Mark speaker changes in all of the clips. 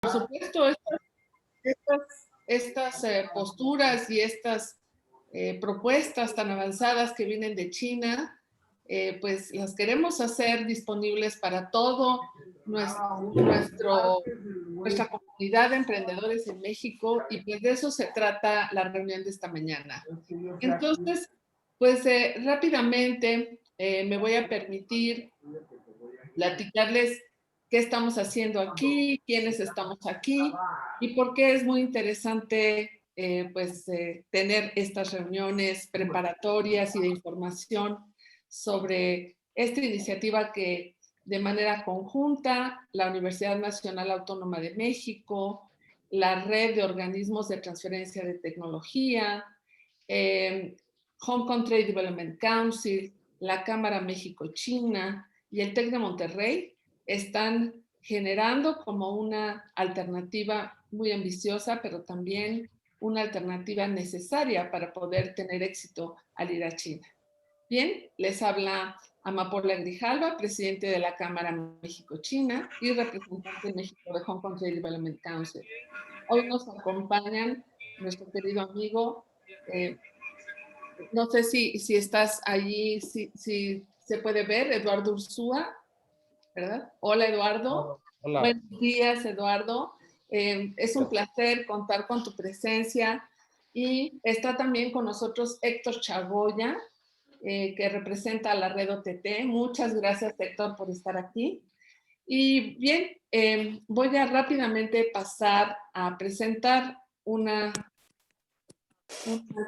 Speaker 1: Por supuesto, estas posturas y estas propuestas tan avanzadas que vienen de China, pues las queremos hacer disponibles para todo nuestra comunidad de emprendedores en México, y pues de eso se trata la reunión de esta mañana. Entonces, pues rápidamente me voy a permitir platicarles qué estamos haciendo aquí, quiénes estamos aquí y por qué es muy interesante tener estas reuniones preparatorias y de información sobre esta iniciativa que de manera conjunta la Universidad Nacional Autónoma de México, la Red de Organismos de Transferencia de Tecnología, Hong Kong Trade Development Council, la Cámara México-China y el TEC de Monterrey están generando como una alternativa muy ambiciosa, pero también una alternativa necesaria para poder tener éxito al ir a China. Bien, les habla Amapola Grijalva, presidente de la Cámara México-China y representante en México de Hong Kong Trade Development Council. Hoy nos acompañan nuestro querido amigo, no sé si estás allí, si se puede ver, Eduardo Ursúa, ¿verdad? Hola, Eduardo.
Speaker 2: Hola.
Speaker 1: Buenos días, Eduardo. Es un placer contar con tu presencia. Y está también con nosotros Héctor Chagoya, que representa a la red OTT. Muchas gracias, Héctor, por estar aquí. Y bien, voy a rápidamente pasar a presentar unas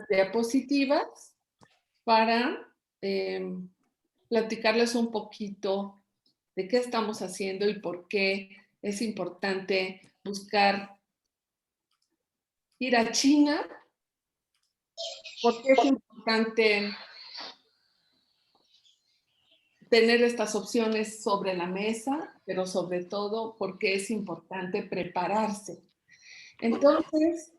Speaker 1: diapositivas para platicarles un poquito de qué estamos haciendo y por qué es importante buscar ir a China, por qué es importante tener estas opciones sobre la mesa, pero sobre todo porque es importante prepararse. Entonces,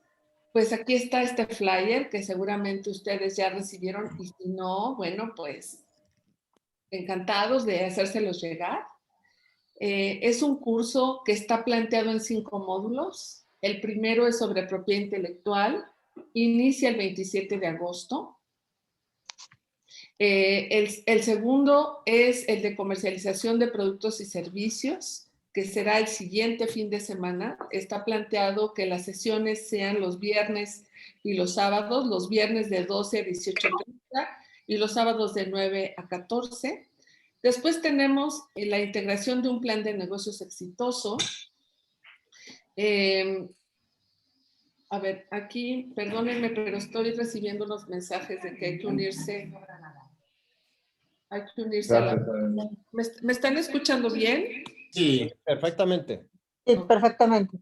Speaker 1: pues aquí está este flyer que seguramente ustedes ya recibieron, y si no, bueno, pues encantados de hacérselos llegar. Es un curso que está planteado en 5 módulos. El primero es sobre propiedad intelectual, inicia el 27 de agosto. El segundo es el de comercialización de productos y servicios, que será el siguiente fin de semana. Está planteado que las sesiones sean los viernes y los sábados, los viernes de 12 a 18:30 y los sábados de 9 a 14. Después tenemos la integración de un plan de negocios exitoso. A ver, aquí, perdónenme, pero estoy recibiendo unos mensajes de que hay que unirse. Hay que unirse a la... ¿Me están escuchando bien?
Speaker 2: Sí, perfectamente.
Speaker 3: Sí, perfectamente.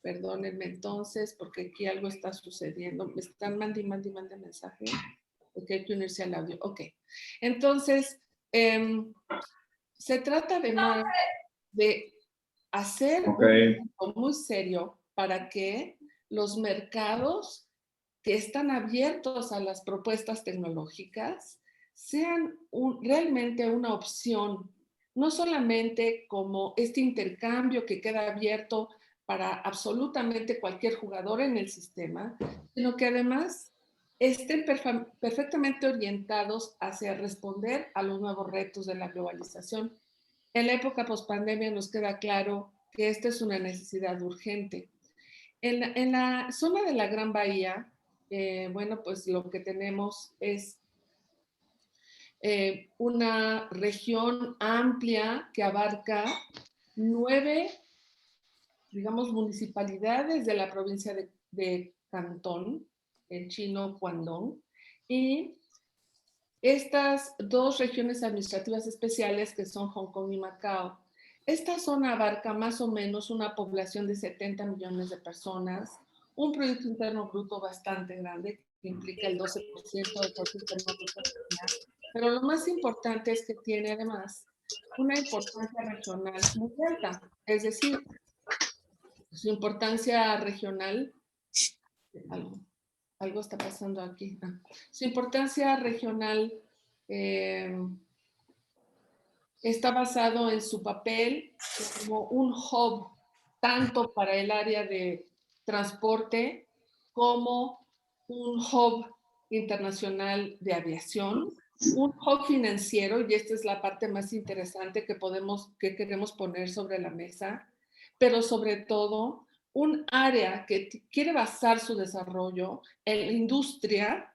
Speaker 1: Perdónenme entonces, porque aquí algo está sucediendo. Me están mandando mensaje de que hay que unirse al audio. Ok. Entonces, se trata además de hacer un trabajo muy serio para que los mercados que están abiertos a las propuestas tecnológicas sean realmente una opción, no solamente como este intercambio que queda abierto para absolutamente cualquier jugador en el sistema, sino que además estén perfectamente orientados hacia responder a los nuevos retos de la globalización. En la época pospandemia nos queda claro que esta es una necesidad urgente. En la zona de la Gran Bahía, bueno, pues lo que tenemos es una región amplia que abarca 9, digamos, municipalidades de la provincia de Cantón, en chino Guangdong, y estas 2 regiones administrativas especiales que son Hong Kong y Macao. Esta zona abarca más o menos una población de 70 millones de personas, un Producto Interno Bruto bastante grande, que implica el 12% del Producto Interno Bruto. Pero lo más importante es que tiene además una importancia regional muy alta. Es decir, su importancia regional, algo está pasando aquí. Su importancia regional está basado en su papel como un hub tanto para el área de transporte como un hub internacional de aviación, un hub financiero, y esta es la parte más interesante que queremos poner sobre la mesa, pero sobre todo un área que quiere basar su desarrollo en la industria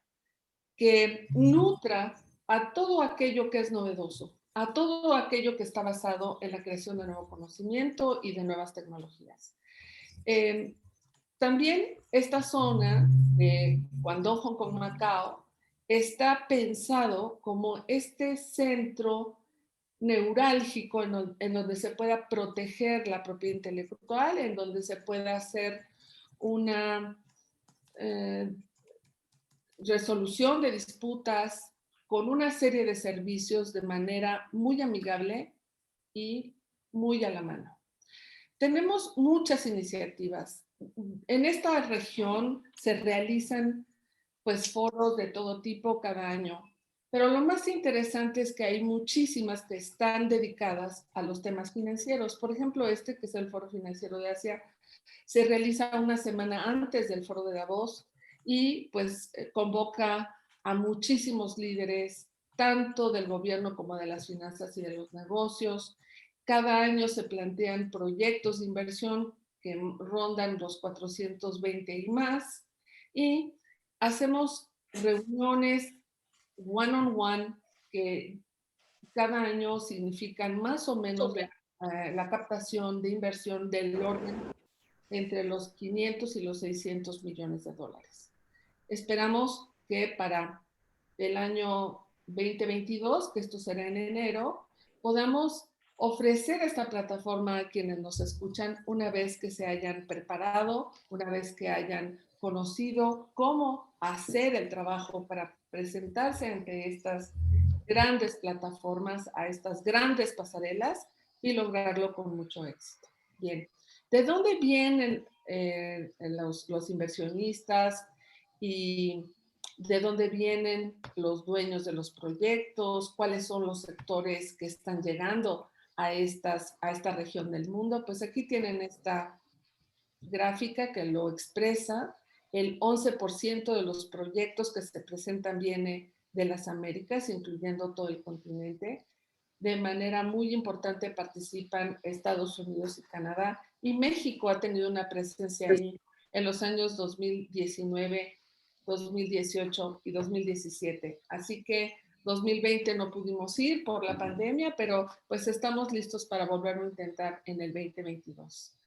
Speaker 1: que nutra a todo aquello que es novedoso, a todo aquello que está basado en la creación de nuevo conocimiento y de nuevas tecnologías. Eh, También esta zona de Guangdong, Hong Kong, Macao, está pensado como este centro neurálgico en donde se pueda proteger la propiedad intelectual, en donde se pueda hacer una eh, resolución de disputas con una serie de servicios de manera muy amigable y muy a la mano. Tenemos muchas iniciativas. En esta región se realizan pues foros de todo tipo cada año, pero lo más interesante es que hay muchísimas que están dedicadas a los temas financieros. Por ejemplo, este que es el Foro Financiero de Asia, se realiza una semana antes del Foro de Davos y pues convoca a muchísimos líderes, tanto del gobierno como de las finanzas y de los negocios. Cada año se plantean proyectos de inversión que rondan los 420 y más, y hacemos reuniones one-on-one que cada año significan más o menos la captación de inversión del orden entre los 500 y los 600 millones de dólares. Esperamos que para el año 2022, que esto será en enero, podamos ofrecer esta plataforma a quienes nos escuchan una vez que se hayan preparado, una vez que hayan conocido cómo hacer el trabajo para presentarse ante estas grandes plataformas, a estas grandes pasarelas y lograrlo con mucho éxito. Bien, ¿de dónde vienen los inversionistas y de dónde vienen los dueños de los proyectos? ¿Cuáles son los sectores que están llegando a esta región del mundo? Pues aquí tienen esta gráfica que lo expresa. El 11% de los proyectos que se presentan viene de las Américas, incluyendo todo el continente. De manera muy importante participan Estados Unidos y Canadá, y México ha tenido una presencia ahí en los años 2019, 2018 y 2017. Así que 2020 no pudimos ir por la pandemia, pero pues estamos listos para volverlo a intentar en el 2022.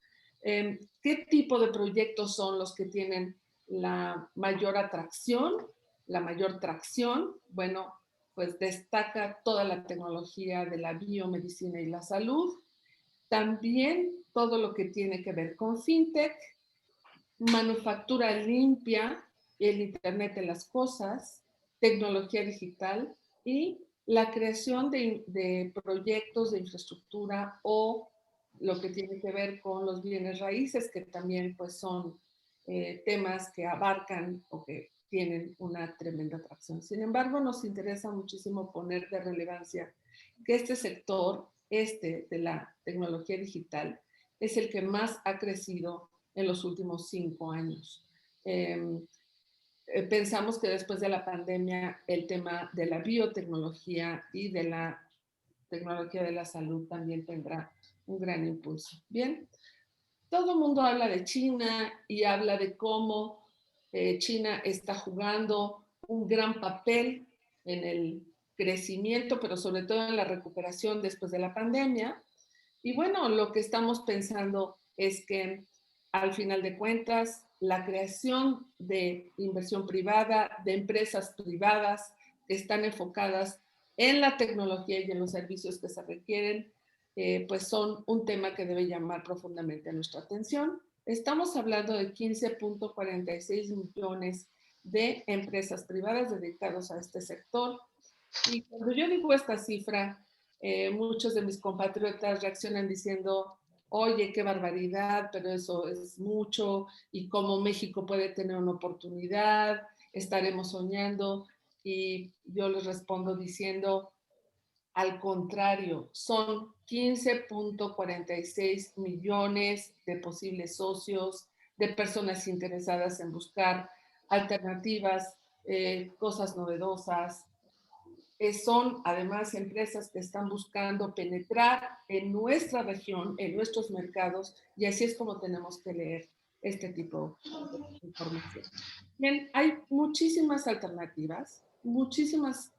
Speaker 1: ¿Qué tipo de proyectos son los que tienen la mayor atracción, la mayor tracción? Bueno, pues destaca toda la tecnología de la biomedicina y la salud, también todo lo que tiene que ver con fintech, manufactura limpia, el Internet de las cosas, tecnología digital y la creación de proyectos de infraestructura o lo que tiene que ver con los bienes raíces, que también pues son temas que abarcan o que tienen una tremenda atracción. Sin embargo, nos interesa muchísimo poner de relevancia que este sector, este de la tecnología digital, es el que más ha crecido en los últimos 5 años. Pensamos que después de la pandemia el tema de la biotecnología y de la tecnología de la salud también tendrá un gran impulso. Bien, todo el mundo habla de China y habla de cómo China está jugando un gran papel en el crecimiento, pero sobre todo en la recuperación después de la pandemia. Y bueno, lo que estamos pensando es que al final de cuentas, la creación de inversión privada, de empresas privadas que están enfocadas en la tecnología y en los servicios que se requieren, pues son un tema que debe llamar profundamente nuestra atención. Estamos hablando de 15.46 millones de empresas privadas dedicadas a este sector. Y cuando yo digo esta cifra, muchos de mis compatriotas reaccionan diciendo, oye, qué barbaridad, pero eso es mucho, y cómo México puede tener una oportunidad, estaremos soñando. Y yo les respondo diciendo, Al contrario, son 15.46 millones de posibles socios, de personas interesadas en buscar alternativas, cosas novedosas. Son además empresas que están buscando penetrar en nuestra región, en nuestros mercados, y así es como tenemos que leer este tipo de información. Bien, hay muchísimas alternativas, muchísimas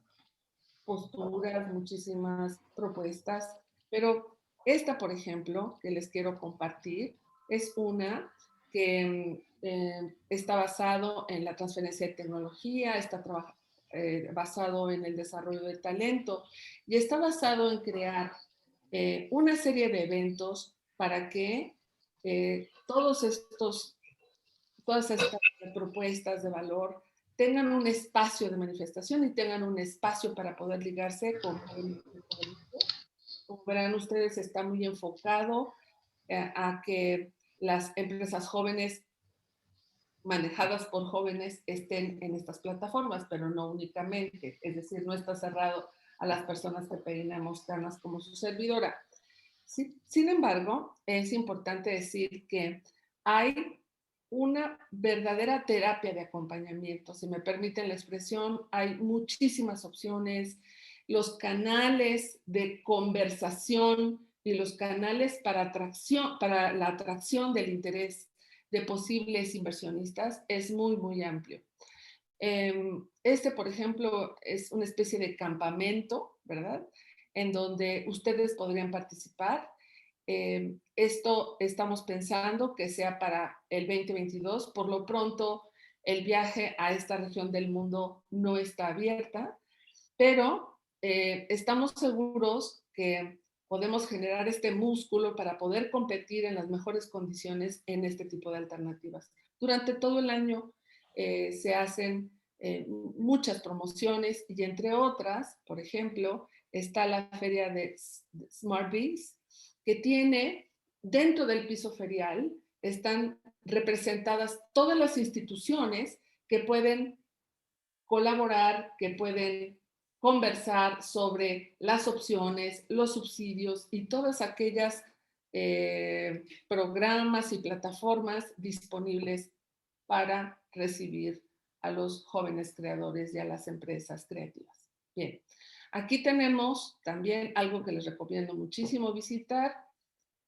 Speaker 1: posturas, muchísimas propuestas, pero esta, por ejemplo, que les quiero compartir, es una que está basado en la transferencia de tecnología, está basado en el desarrollo de talento y está basado en crear una serie de eventos para que todas estas propuestas de valor tengan un espacio de manifestación y tengan un espacio para poder ligarse con jóvenes. Como verán ustedes, está muy enfocado a que las empresas jóvenes manejadas por jóvenes estén en estas plataformas, pero no únicamente, es decir, no está cerrado a las personas que peinamos canas como su servidora. Sí, sin embargo, es importante decir que hay una verdadera terapia de acompañamiento. Si me permiten la expresión, hay muchísimas opciones. Los canales de conversación y los canales para la atracción del interés de posibles inversionistas es muy, muy amplio. Por ejemplo, es una especie de campamento, ¿verdad? En donde ustedes podrían participar. Esto estamos pensando que sea para el 2022. Por lo pronto, el viaje a esta región del mundo no está abierta, pero estamos seguros que podemos generar este músculo para poder competir en las mejores condiciones en este tipo de alternativas. Durante todo el año se hacen muchas promociones y entre otras, por ejemplo, está la feria de Smart Bees, que tiene dentro del piso ferial, están representadas todas las instituciones que pueden colaborar, que pueden conversar sobre las opciones, los subsidios y todas aquellas programas y plataformas disponibles para recibir a los jóvenes creadores y a las empresas creativas. Bien, aquí tenemos también algo que les recomiendo muchísimo visitar: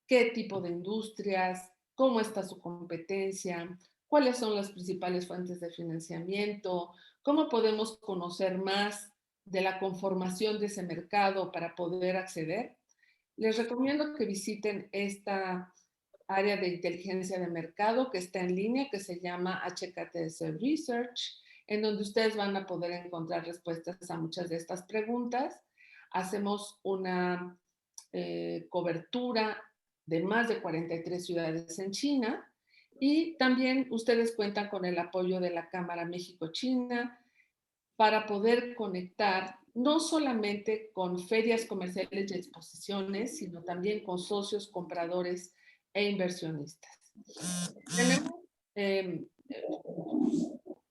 Speaker 1: qué tipo de industrias, cómo está su competencia, cuáles son las principales fuentes de financiamiento, cómo podemos conocer más de la conformación de ese mercado para poder acceder. Les recomiendo que visiten esta área de inteligencia de mercado que está en línea, que se llama HKTS Research, en donde ustedes van a poder encontrar respuestas a muchas de estas preguntas. Hacemos una cobertura de más de 43 ciudades en China y también ustedes cuentan con el apoyo de la Cámara México-China para poder conectar no solamente con ferias comerciales y exposiciones, sino también con socios, compradores e inversionistas. Tenemos,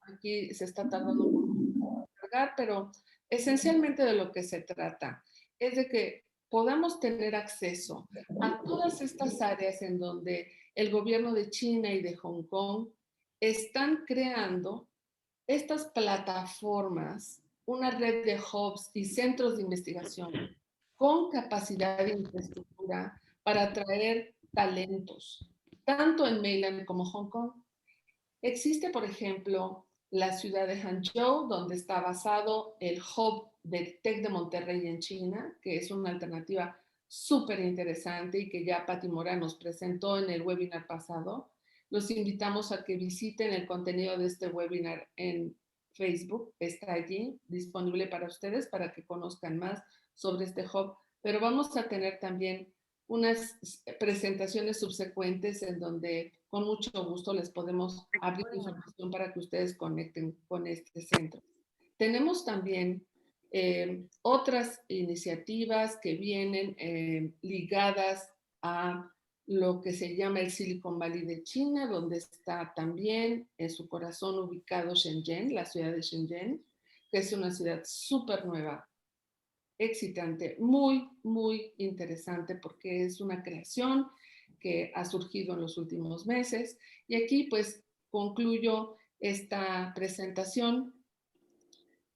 Speaker 1: aquí se está tardando un poco en cargar, pero esencialmente de lo que se trata es de que podamos tener acceso a todas estas áreas en donde el gobierno de China y de Hong Kong están creando estas plataformas, una red de hubs y centros de investigación con capacidad de infraestructura para atraer talentos, tanto en Mainland como Hong Kong. Existe, por ejemplo, la ciudad de Hangzhou, donde está basado el hub del TEC de Monterrey en China, que es una alternativa súper interesante y que ya Pati Mora nos presentó en el webinar pasado. Los invitamos a que visiten el contenido de este webinar en Facebook. Está allí disponible para ustedes para que conozcan más sobre este hub. Pero vamos a tener también unas presentaciones subsecuentes en donde con mucho gusto les podemos abrir información para que ustedes conecten con este centro. Tenemos también otras iniciativas que vienen ligadas a lo que se llama el Silicon Valley de China, donde está también en su corazón ubicado Shenzhen, la ciudad de Shenzhen, que es una ciudad súper nueva. excitante, muy, muy interesante porque es una creación que ha surgido en los últimos meses. Y aquí pues concluyo esta presentación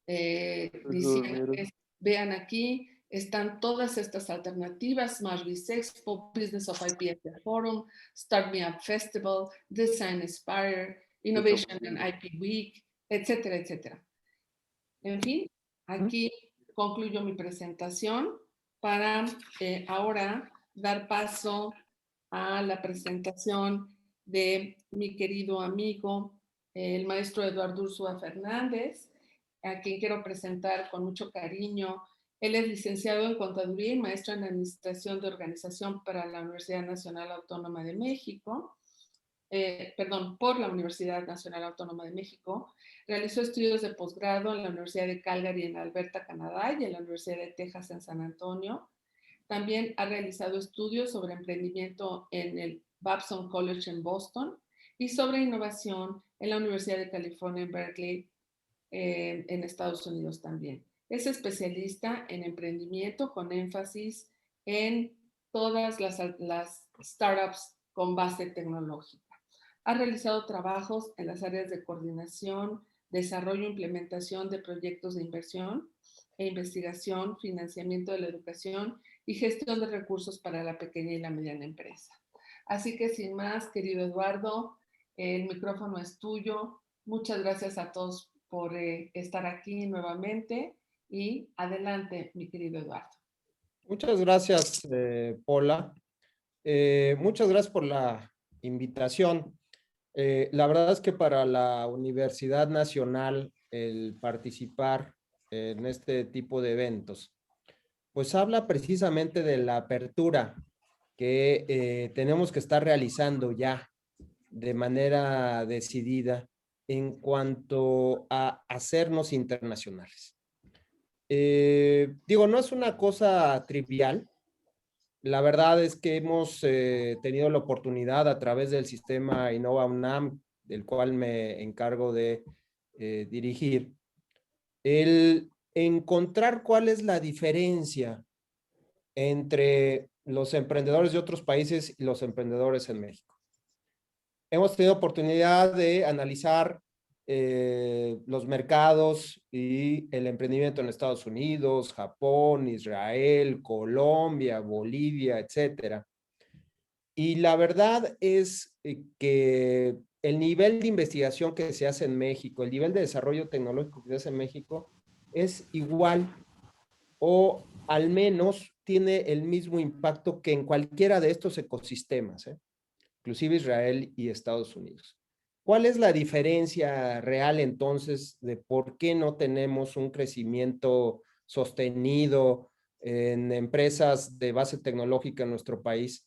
Speaker 1: diciendo que vean aquí, están todas estas alternativas: Smart Biz Expo, Business of IPF Forum, Start Me Up Festival, Design Inspire, Innovation and IP Week, etcétera, etcétera. En fin, aquí concluyo mi presentación para ahora dar paso a la presentación de mi querido amigo, el maestro Eduardo Ursúa Fernández, a quien quiero presentar con mucho cariño. Él es licenciado en Contaduría y maestro en Administración de Organización para la Universidad Nacional Autónoma de México. Por la Universidad Nacional Autónoma de México. Realizó estudios de posgrado en la Universidad de Calgary en Alberta, Canadá, y en la Universidad de Texas en San Antonio. También ha realizado estudios sobre emprendimiento en el Babson College en Boston y sobre innovación en la Universidad de California en Berkeley, en Estados Unidos también. Es especialista en emprendimiento con énfasis en todas las startups con base tecnológica. Ha realizado trabajos en las áreas de coordinación, desarrollo e implementación de proyectos de inversión e investigación, financiamiento de la educación y gestión de recursos para la pequeña y la mediana empresa. Así que sin más, querido Eduardo, el micrófono es tuyo. Muchas gracias a todos por estar aquí nuevamente y adelante, mi querido Eduardo.
Speaker 2: Muchas gracias, Paula. Muchas gracias por la invitación. La verdad es que para la Universidad Nacional el participar en este tipo de eventos, pues habla precisamente de la apertura que tenemos que estar realizando ya de manera decidida en cuanto a hacernos internacionales. Digo, no es una cosa trivial. La verdad es que hemos tenido la oportunidad a través del sistema Innova UNAM, del cual me encargo de dirigir, el encontrar cuál es la diferencia entre los emprendedores de otros países y los emprendedores en México. Hemos tenido oportunidad de analizar los mercados y el emprendimiento en Estados Unidos, Japón, Israel, Colombia, Bolivia, etcétera. Y la verdad es que el nivel de investigación que se hace en México, el nivel de desarrollo tecnológico que se hace en México es igual o al menos tiene el mismo impacto que en cualquiera de estos ecosistemas, inclusive Israel y Estados Unidos. ¿Cuál es la diferencia real entonces de por qué no tenemos un crecimiento sostenido en empresas de base tecnológica en nuestro país?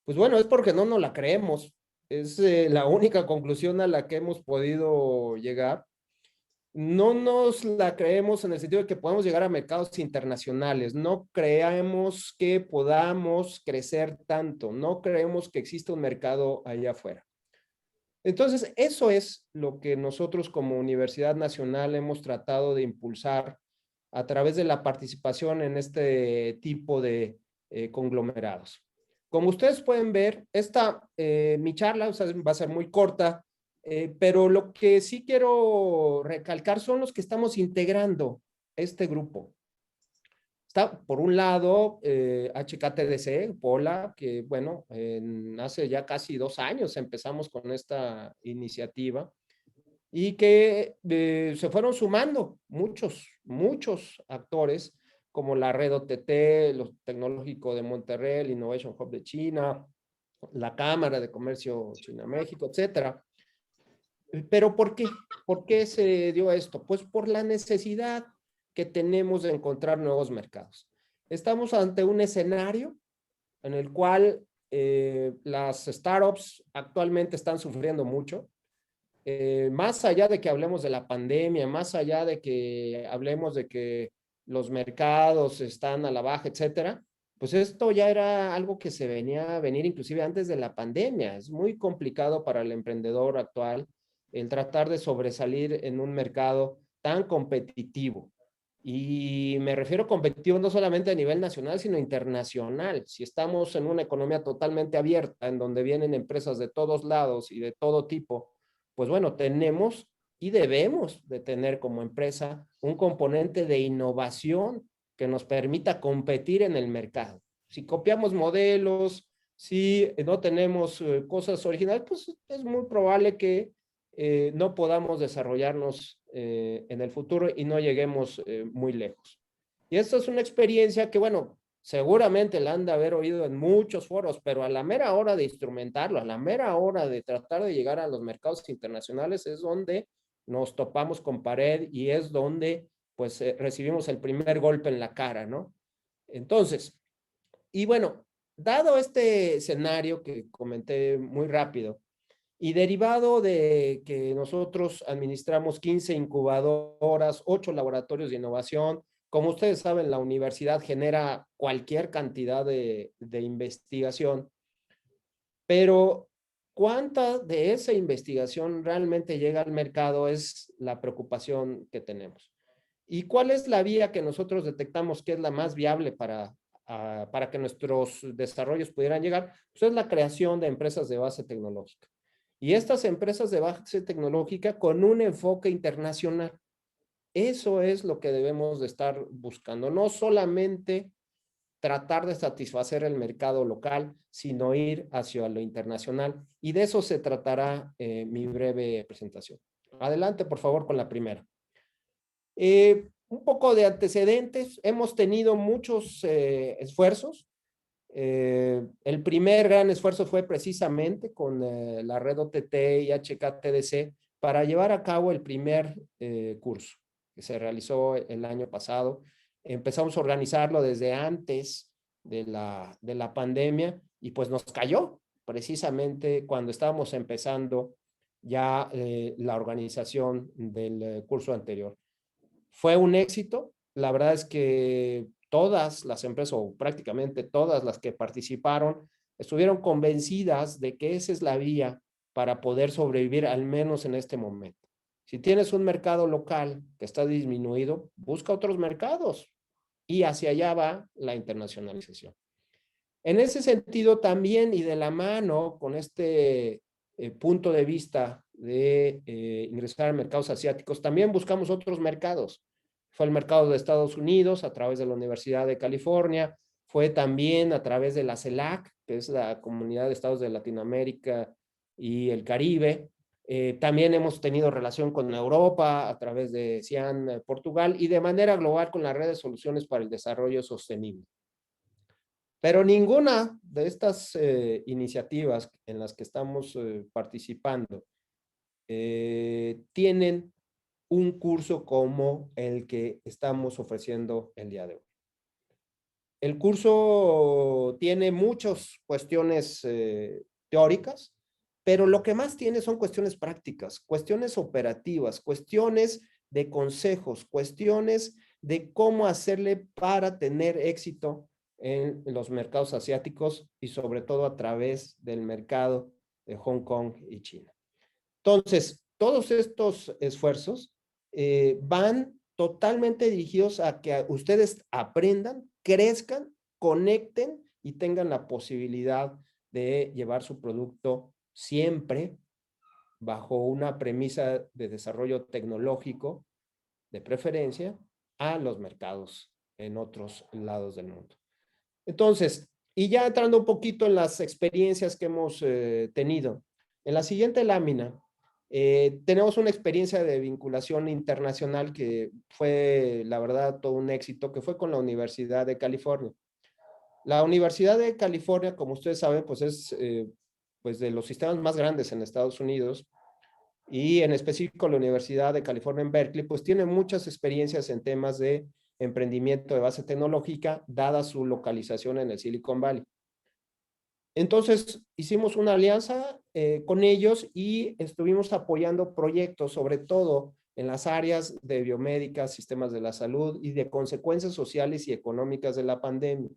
Speaker 2: Pues bueno, es porque no nos la creemos. Es la única conclusión a la que hemos podido llegar. No nos la creemos en el sentido de que podamos llegar a mercados internacionales. No creemos que podamos crecer tanto. No creemos que exista un mercado allá afuera. Entonces, eso es lo que nosotros como Universidad Nacional hemos tratado de impulsar a través de la participación en este tipo de conglomerados. Como ustedes pueden ver, mi charla, o sea, va a ser muy corta, pero lo que sí quiero recalcar son los que estamos integrando este grupo. Está, por un lado, HKTDC, Pola, que bueno, hace ya casi 2 años empezamos con esta iniciativa y que se fueron sumando muchos actores como la Red OTT, los Tecnológico de Monterrey, el Innovation Hub de China, la Cámara de Comercio China-México, etcétera. ¿Pero por qué? ¿Por qué se dio esto? Pues por la necesidad que tenemos de encontrar nuevos mercados. Estamos ante un escenario en el cual las startups actualmente están sufriendo mucho. Más allá de que hablemos de la pandemia, más allá de que hablemos de que los mercados están a la baja, etcétera, pues esto ya era algo que se venía a venir inclusive antes de la pandemia. Es muy complicado para el emprendedor actual el tratar de sobresalir en un mercado tan competitivo. Y me refiero competitivo no solamente a nivel nacional, sino internacional. Si estamos en una economía totalmente abierta, en donde vienen empresas de todos lados y de todo tipo, pues bueno, tenemos y debemos de tener como empresa un componente de innovación que nos permita competir en el mercado. Si copiamos modelos, si no tenemos cosas originales, pues es muy probable que no podamos desarrollarnos en el futuro y no lleguemos muy lejos. Y esta es una experiencia que, bueno, seguramente la han de haber oído en muchos foros, pero a la mera hora de instrumentarlo, a la mera hora de tratar de llegar a los mercados internacionales es donde nos topamos con pared y es donde pues recibimos el primer golpe en la cara, ¿no? Entonces, y bueno, dado este escenario que comenté muy rápido, y derivado de que nosotros administramos 15 incubadoras, 8 laboratorios de innovación, como ustedes saben, la universidad genera cualquier cantidad de investigación, pero ¿cuánta de esa investigación realmente llega al mercado? Es la preocupación que tenemos. ¿Y cuál es la vía que nosotros detectamos que es la más viable para que nuestros desarrollos pudieran llegar? Pues es la creación de empresas de base tecnológica. Y estas empresas de base tecnológica con un enfoque internacional. Eso es lo que debemos de estar buscando. No solamente tratar de satisfacer el mercado local, sino ir hacia lo internacional. Y de eso se tratará mi breve presentación. Adelante, por favor, con la primera. Un poco de antecedentes. Hemos tenido muchos esfuerzos. El primer gran esfuerzo fue precisamente con la red OTT y HKTDC para llevar a cabo el primer curso que se realizó el año pasado. Empezamos a organizarlo desde antes de la pandemia y pues nos cayó precisamente cuando estábamos empezando ya la organización del curso anterior. Fue un éxito. La verdad es que todas las empresas, o prácticamente todas las que participaron, estuvieron convencidas de que esa es la vía para poder sobrevivir, al menos en este momento. Si tienes un mercado local que está disminuido, busca otros mercados y hacia allá va la internacionalización. En ese sentido también y de la mano con este punto de vista de ingresar a mercados asiáticos, también buscamos otros mercados. Fue el mercado de Estados Unidos a través de la Universidad de California, fue también a través de la CELAC, que es la Comunidad de Estados de Latinoamérica y el Caribe. También hemos tenido relación con Europa a través de CIAN Portugal y de manera global con la red de soluciones para el desarrollo sostenible. Pero ninguna de estas iniciativas en las que estamos participando tienen un curso como el que estamos ofreciendo el día de hoy. El curso tiene muchas cuestiones teóricas, pero lo que más tiene son cuestiones prácticas, cuestiones operativas, cuestiones de consejos, cuestiones de cómo hacerle para tener éxito en los mercados asiáticos y sobre todo a través del mercado de Hong Kong y China. Entonces, todos estos esfuerzos van totalmente dirigidos a que ustedes aprendan, crezcan, conecten y tengan la posibilidad de llevar su producto siempre bajo una premisa de desarrollo tecnológico, de preferencia, a los mercados en otros lados del mundo. Entonces, y ya entrando un poquito en las experiencias que hemos tenido, en la siguiente lámina tenemos una experiencia de vinculación internacional que fue, la verdad, todo un éxito, que fue con la Universidad de California. La Universidad de California, como ustedes saben, pues es pues de los sistemas más grandes en Estados Unidos y en específico la Universidad de California en Berkeley, pues tiene muchas experiencias en temas de emprendimiento de base tecnológica, dada su localización en el Silicon Valley. Entonces, hicimos una alianza con ellos y estuvimos apoyando proyectos, sobre todo en las áreas de biomédica, sistemas de la salud y de consecuencias sociales y económicas de la pandemia.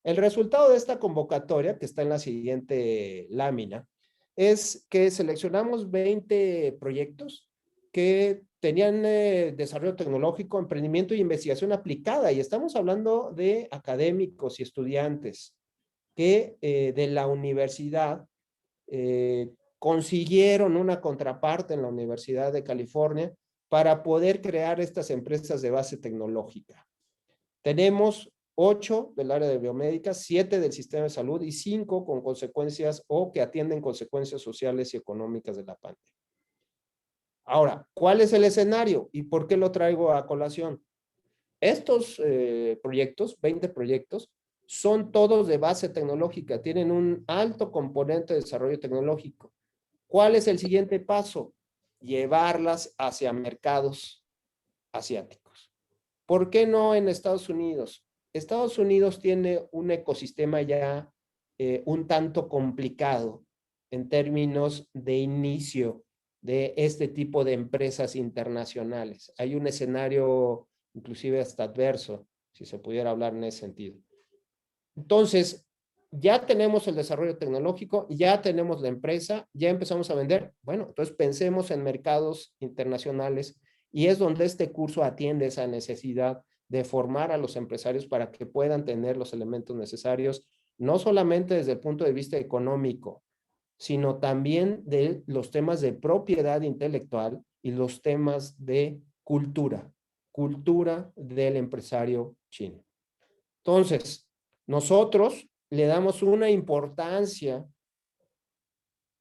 Speaker 2: El resultado de esta convocatoria, que está en la siguiente lámina, es que seleccionamos 20 proyectos que tenían desarrollo tecnológico, emprendimiento y investigación aplicada. Y estamos hablando de académicos y estudiantes que de la universidad consiguieron una contraparte en la Universidad de California para poder crear estas empresas de base tecnológica. Tenemos 8 del área de biomédica, 7 del sistema de salud y 5 con consecuencias o que atienden consecuencias sociales y económicas de la pandemia. Ahora, ¿cuál es el escenario y por qué lo traigo a colación? Estos proyectos, 20 proyectos, son todos de base tecnológica, tienen un alto componente de desarrollo tecnológico. ¿Cuál es el siguiente paso? Llevarlas hacia mercados asiáticos. ¿Por qué no en Estados Unidos? Estados Unidos tiene un ecosistema ya un tanto complicado en términos de inicio de este tipo de empresas internacionales. Hay un escenario inclusive hasta adverso, si se pudiera hablar en ese sentido. Entonces, ya tenemos el desarrollo tecnológico, ya tenemos la empresa, ya empezamos a vender. Bueno, entonces pensemos en mercados internacionales y es donde este curso atiende esa necesidad de formar a los empresarios para que puedan tener los elementos necesarios, no solamente desde el punto de vista económico, sino también de los temas de propiedad intelectual y los temas de cultura del empresario chino. Entonces, nosotros le damos una importancia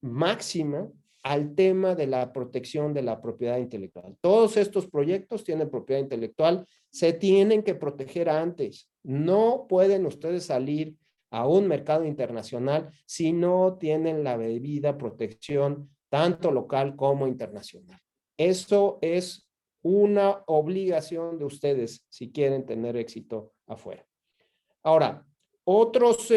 Speaker 2: máxima al tema de la protección de la propiedad intelectual. Todos estos proyectos tienen propiedad intelectual, se tienen que proteger antes. No pueden ustedes salir a un mercado internacional si no tienen la debida protección, tanto local como internacional. Eso es una obligación de ustedes si quieren tener éxito afuera. Ahora, otros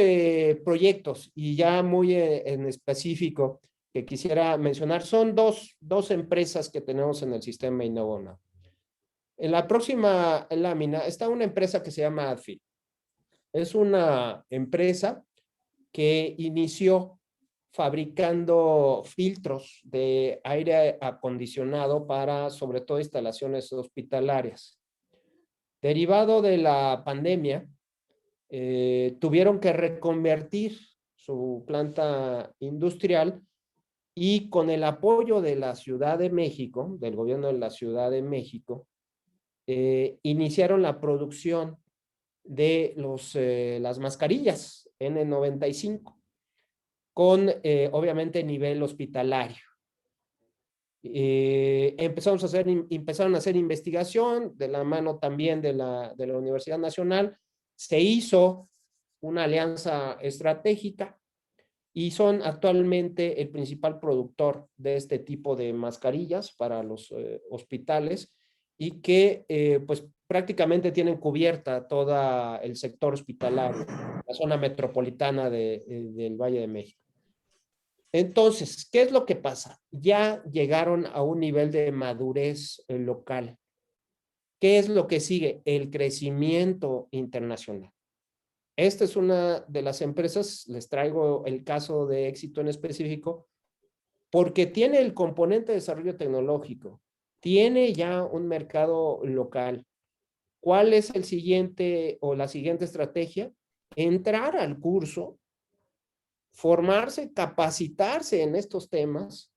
Speaker 2: proyectos, y ya muy en específico, que quisiera mencionar, son dos empresas que tenemos en el sistema Innova. En la próxima lámina está una empresa que se llama Adfil. Es una empresa que inició fabricando filtros de aire acondicionado para, sobre todo, instalaciones hospitalarias. Derivado de la pandemia, tuvieron que reconvertir su planta industrial y con el apoyo de la Ciudad de México, del gobierno de la Ciudad de México, iniciaron la producción de las mascarillas N95 con obviamente nivel hospitalario. Empezaron a hacer investigación de la mano también de la Universidad Nacional. Se hizo una alianza estratégica y son actualmente el principal productor de este tipo de mascarillas para los hospitales y que pues prácticamente tienen cubierta todo el sector hospitalario, la zona metropolitana del Valle de México. Entonces, ¿qué es lo que pasa? Ya llegaron a un nivel de madurez local. ¿Qué es lo que sigue? El crecimiento internacional. Esta es una de las empresas, les traigo el caso de éxito en específico, porque tiene el componente de desarrollo tecnológico, tiene ya un mercado local. ¿Cuál es el siguiente o la siguiente estrategia? Entrar al curso, formarse, capacitarse en estos temas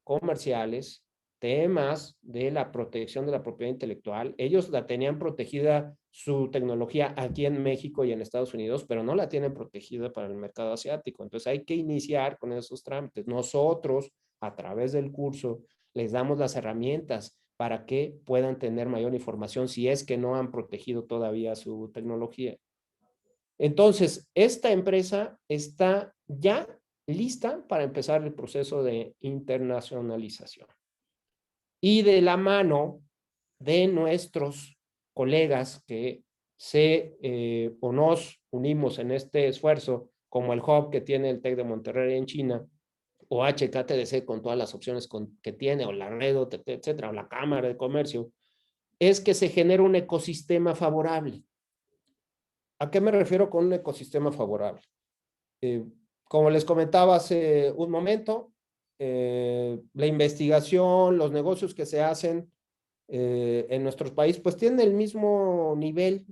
Speaker 2: comerciales, temas de la protección de la propiedad intelectual. Ellos la tenían protegida su tecnología aquí en México y en Estados Unidos, pero no la tienen protegida para el mercado asiático. Entonces hay que iniciar con esos trámites. Nosotros, a través del curso, les damos las herramientas para que puedan tener mayor información si es que no han protegido todavía su tecnología. Entonces, esta empresa está ya lista para empezar el proceso de internacionalización. Y de la mano de nuestros colegas que o nos unimos en este esfuerzo, como el hub que tiene el TEC de Monterrey en China, o HKTDC con todas las opciones que tiene, o la red, etcétera, o la Cámara de Comercio, es que se genera un ecosistema favorable. ¿A qué me refiero con un ecosistema favorable? Como les comentaba hace un momento, la investigación, los negocios que se hacen en nuestro país, pues tienen el mismo nivel,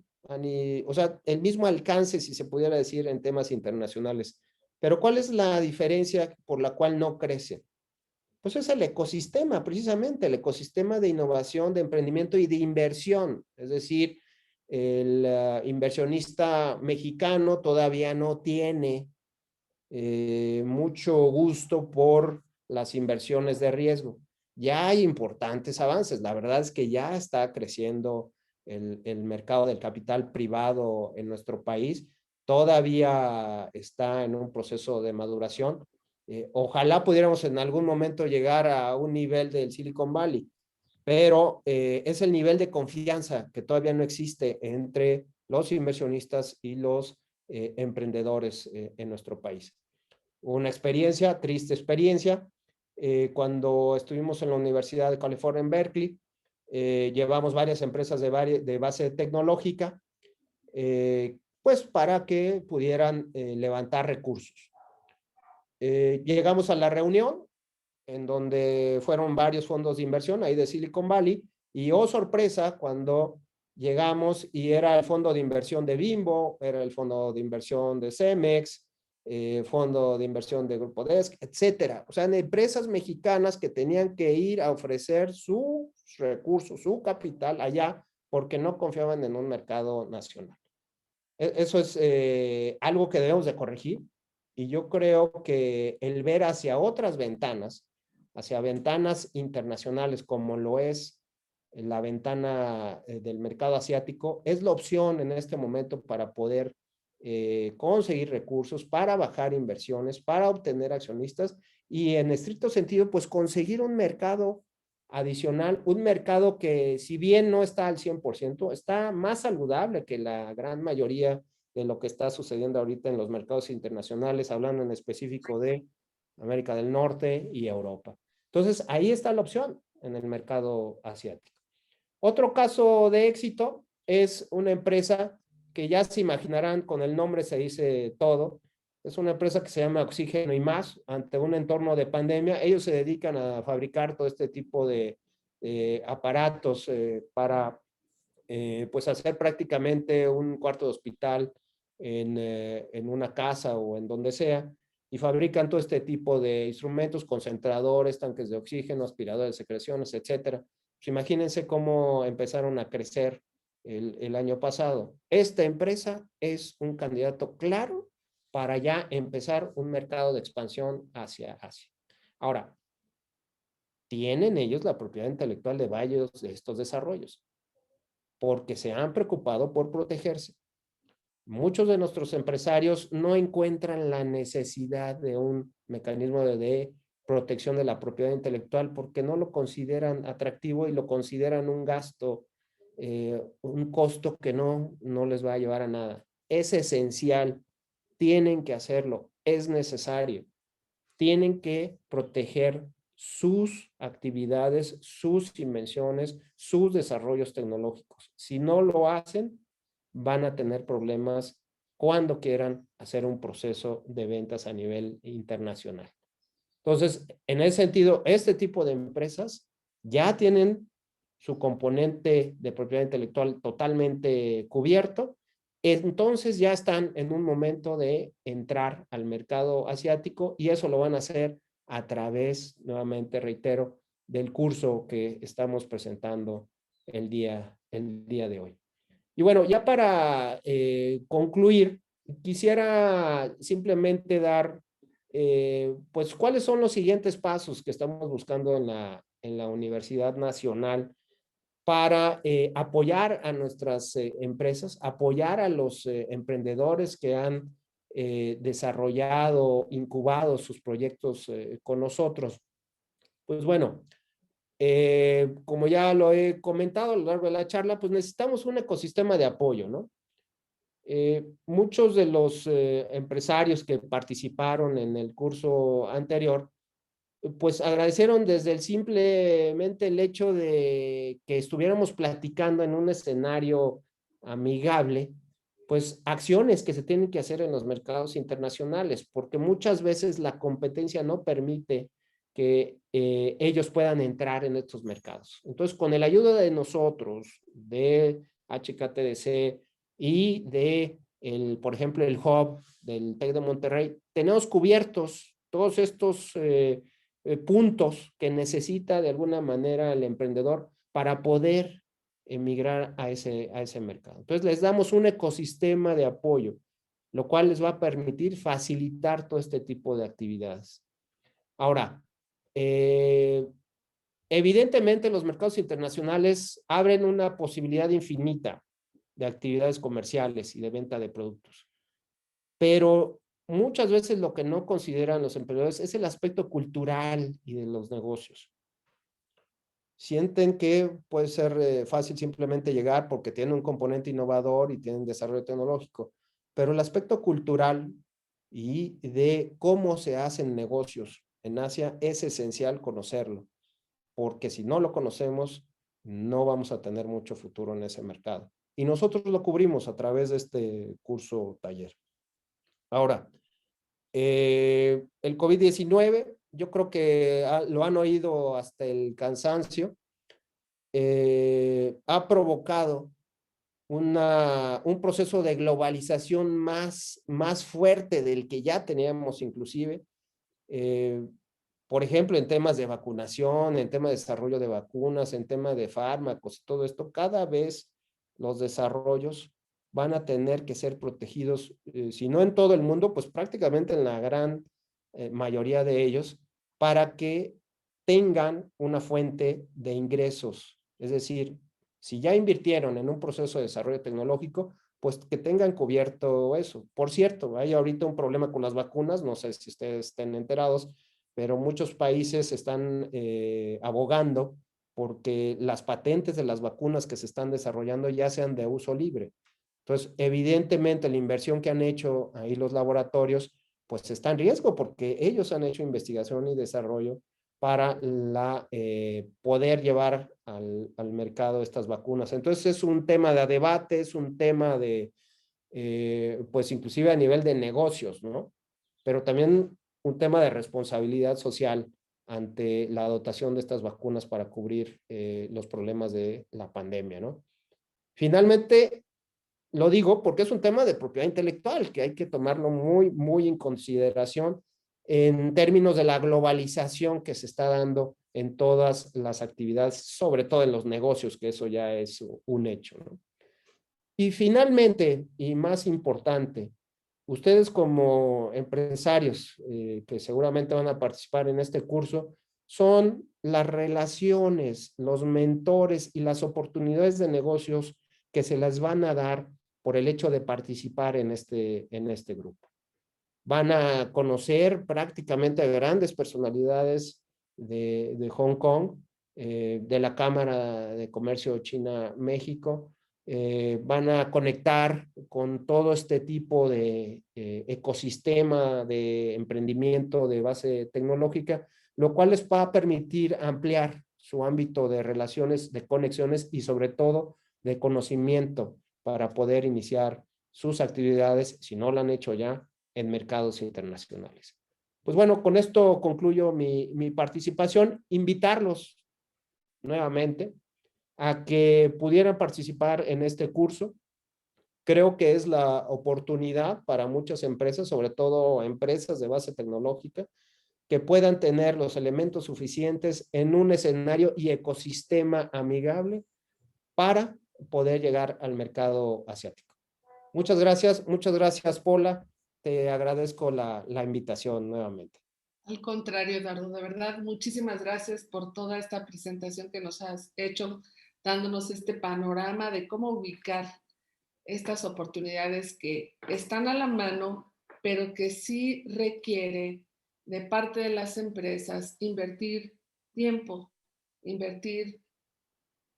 Speaker 2: o sea, el mismo alcance, si se pudiera decir, en temas internacionales. Pero ¿cuál es la diferencia por la cual no crece? Pues es el ecosistema, precisamente, el ecosistema de innovación, de emprendimiento y de inversión. Es decir, el inversionista mexicano todavía no tiene mucho gusto por las inversiones de riesgo. Ya hay importantes avances. La verdad es que ya está creciendo el mercado del capital privado en nuestro país. Todavía está en un proceso de maduración. Ojalá pudiéramos en algún momento llegar a un nivel del Silicon Valley, pero es el nivel de confianza que todavía no existe entre los inversionistas y los emprendedores en nuestro país. Una experiencia, triste experiencia, cuando estuvimos en la Universidad de California en Berkeley, llevamos varias empresas de base tecnológica, pues para que pudieran levantar recursos. Llegamos a la reunión en donde fueron varios fondos de inversión ahí de Silicon Valley y oh sorpresa cuando llegamos y era el fondo de inversión de Bimbo, era el fondo de inversión de Cemex, fondo de inversión de Grupo Desk, etcétera. O sea, empresas mexicanas que tenían que ir a ofrecer sus recursos, su capital allá porque no confiaban en un mercado nacional. Eso es algo que debemos de corregir y yo creo que el ver hacia ventanas internacionales como lo es la ventana del mercado asiático, es la opción en este momento para poder conseguir recursos, para bajar inversiones, para obtener accionistas y en estricto sentido, pues conseguir un mercado adicional, un mercado que si bien no está al 100%, está más saludable que la gran mayoría de lo que está sucediendo ahorita en los mercados internacionales, hablando en específico de América del Norte y Europa. Entonces, ahí está la opción en el mercado asiático. Otro caso de éxito es una empresa que ya se imaginarán, con el nombre se dice todo, es una empresa que se llama Oxígeno y Más, ante un entorno de pandemia. Ellos se dedican a fabricar todo este tipo de aparatos para pues hacer prácticamente un cuarto de hospital en una casa o en donde sea, y fabrican todo este tipo de instrumentos, concentradores, tanques de oxígeno, aspiradores de secreciones, etcétera. Pues imagínense cómo empezaron a crecer el año pasado. Esta empresa es un candidato claro para ya empezar un mercado de expansión hacia Asia. Ahora, tienen ellos la propiedad intelectual de varios de estos desarrollos, porque se han preocupado por protegerse. Muchos de nuestros empresarios no encuentran la necesidad de un mecanismo de protección de la propiedad intelectual porque no lo consideran atractivo y lo consideran un gasto, un costo que no les va a llevar a nada. Es esencial, tienen que hacerlo, es necesario, tienen que proteger sus actividades, sus invenciones, sus desarrollos tecnológicos. Si no lo hacen, van a tener problemas cuando quieran hacer un proceso de ventas a nivel internacional. Entonces, en ese sentido, este tipo de empresas ya tienen su componente de propiedad intelectual totalmente cubierto, entonces ya están en un momento de entrar al mercado asiático y eso lo van a hacer a través, nuevamente reitero, del curso que estamos presentando el día de hoy. Y bueno, ya para concluir, quisiera simplemente dar, pues, cuáles son los siguientes pasos que estamos buscando en la Universidad Nacional para apoyar a nuestras empresas, apoyar a los emprendedores que han desarrollado, incubado sus proyectos con nosotros. Pues bueno, como ya lo he comentado a lo largo de la charla, pues necesitamos un ecosistema de apoyo, ¿no? Muchos de los empresarios que participaron en el curso anterior, pues agradecieron desde simplemente el hecho de que estuviéramos platicando en un escenario amigable, pues acciones que se tienen que hacer en los mercados internacionales, porque muchas veces la competencia no permite que ellos puedan entrar en estos mercados. Entonces, con la ayuda de nosotros, de HKTDC y de, por ejemplo, el hub del TEC de Monterrey, tenemos cubiertos todos estos puntos que necesita de alguna manera el emprendedor para poder emigrar a ese mercado. Entonces, les damos un ecosistema de apoyo, lo cual les va a permitir facilitar todo este tipo de actividades. Ahora, evidentemente los mercados internacionales abren una posibilidad infinita de actividades comerciales y de venta de productos, pero muchas veces lo que no consideran los emprendedores es el aspecto cultural y de los negocios. Sienten que puede ser fácil simplemente llegar porque tienen un componente innovador y tienen desarrollo tecnológico, pero el aspecto cultural y de cómo se hacen negocios en Asia es esencial conocerlo, porque si no lo conocemos, no vamos a tener mucho futuro en ese mercado. Y nosotros lo cubrimos a través de este curso taller. Ahora, el COVID-19, yo creo que lo han oído hasta el cansancio, ha provocado un proceso de globalización más fuerte del que ya teníamos inclusive. Por ejemplo, en temas de vacunación, en temas de desarrollo de vacunas, en temas de fármacos, todo esto, cada vez los desarrollos van a tener que ser protegidos, si no en todo el mundo, pues prácticamente en la gran mayoría de ellos, para que tengan una fuente de ingresos. Es decir, si ya invirtieron en un proceso de desarrollo tecnológico, pues que tengan cubierto eso. Por cierto, hay ahorita un problema con las vacunas, no sé si ustedes estén enterados, pero muchos países están abogando porque las patentes de las vacunas que se están desarrollando ya sean de uso libre. Entonces, evidentemente, la inversión que han hecho ahí los laboratorios, pues está en riesgo porque ellos han hecho investigación y desarrollo para poder llevar al mercado estas vacunas. Entonces, es un tema de debate, es un tema de, pues inclusive a nivel de negocios, ¿no? Pero también un tema de responsabilidad social ante la dotación de estas vacunas para cubrir los problemas de la pandemia, ¿no? Finalmente, lo digo porque es un tema de propiedad intelectual que hay que tomarlo muy en consideración en términos de la globalización que se está dando en todas las actividades, sobre todo en los negocios, que eso ya es un hecho, ¿no? Y finalmente, y más importante, ustedes como empresarios que seguramente van a participar en este curso, son las relaciones, los mentores y las oportunidades de negocios que se les van a dar por el hecho de participar en este grupo. Van a conocer prácticamente a grandes personalidades de Hong Kong, de la Cámara de Comercio China-México, van a conectar con todo este tipo de ecosistema de emprendimiento de base tecnológica, lo cual les va a permitir ampliar su ámbito de relaciones, de conexiones y sobre todo de conocimiento para poder iniciar sus actividades, si no lo han hecho ya, en mercados internacionales. Pues bueno, con esto concluyo mi participación. Invitarlos nuevamente a que pudieran participar en este curso. Creo que es la oportunidad para muchas empresas, sobre todo empresas de base tecnológica, que puedan tener los elementos suficientes en un escenario y ecosistema amigable para poder llegar al mercado asiático. Muchas gracias, Paula. Te agradezco la invitación nuevamente.
Speaker 1: Al contrario, Eduardo, de verdad, muchísimas gracias por toda esta presentación que nos has hecho, dándonos este panorama de cómo ubicar estas oportunidades que están a la mano, pero que sí requiere de parte de las empresas invertir tiempo, invertir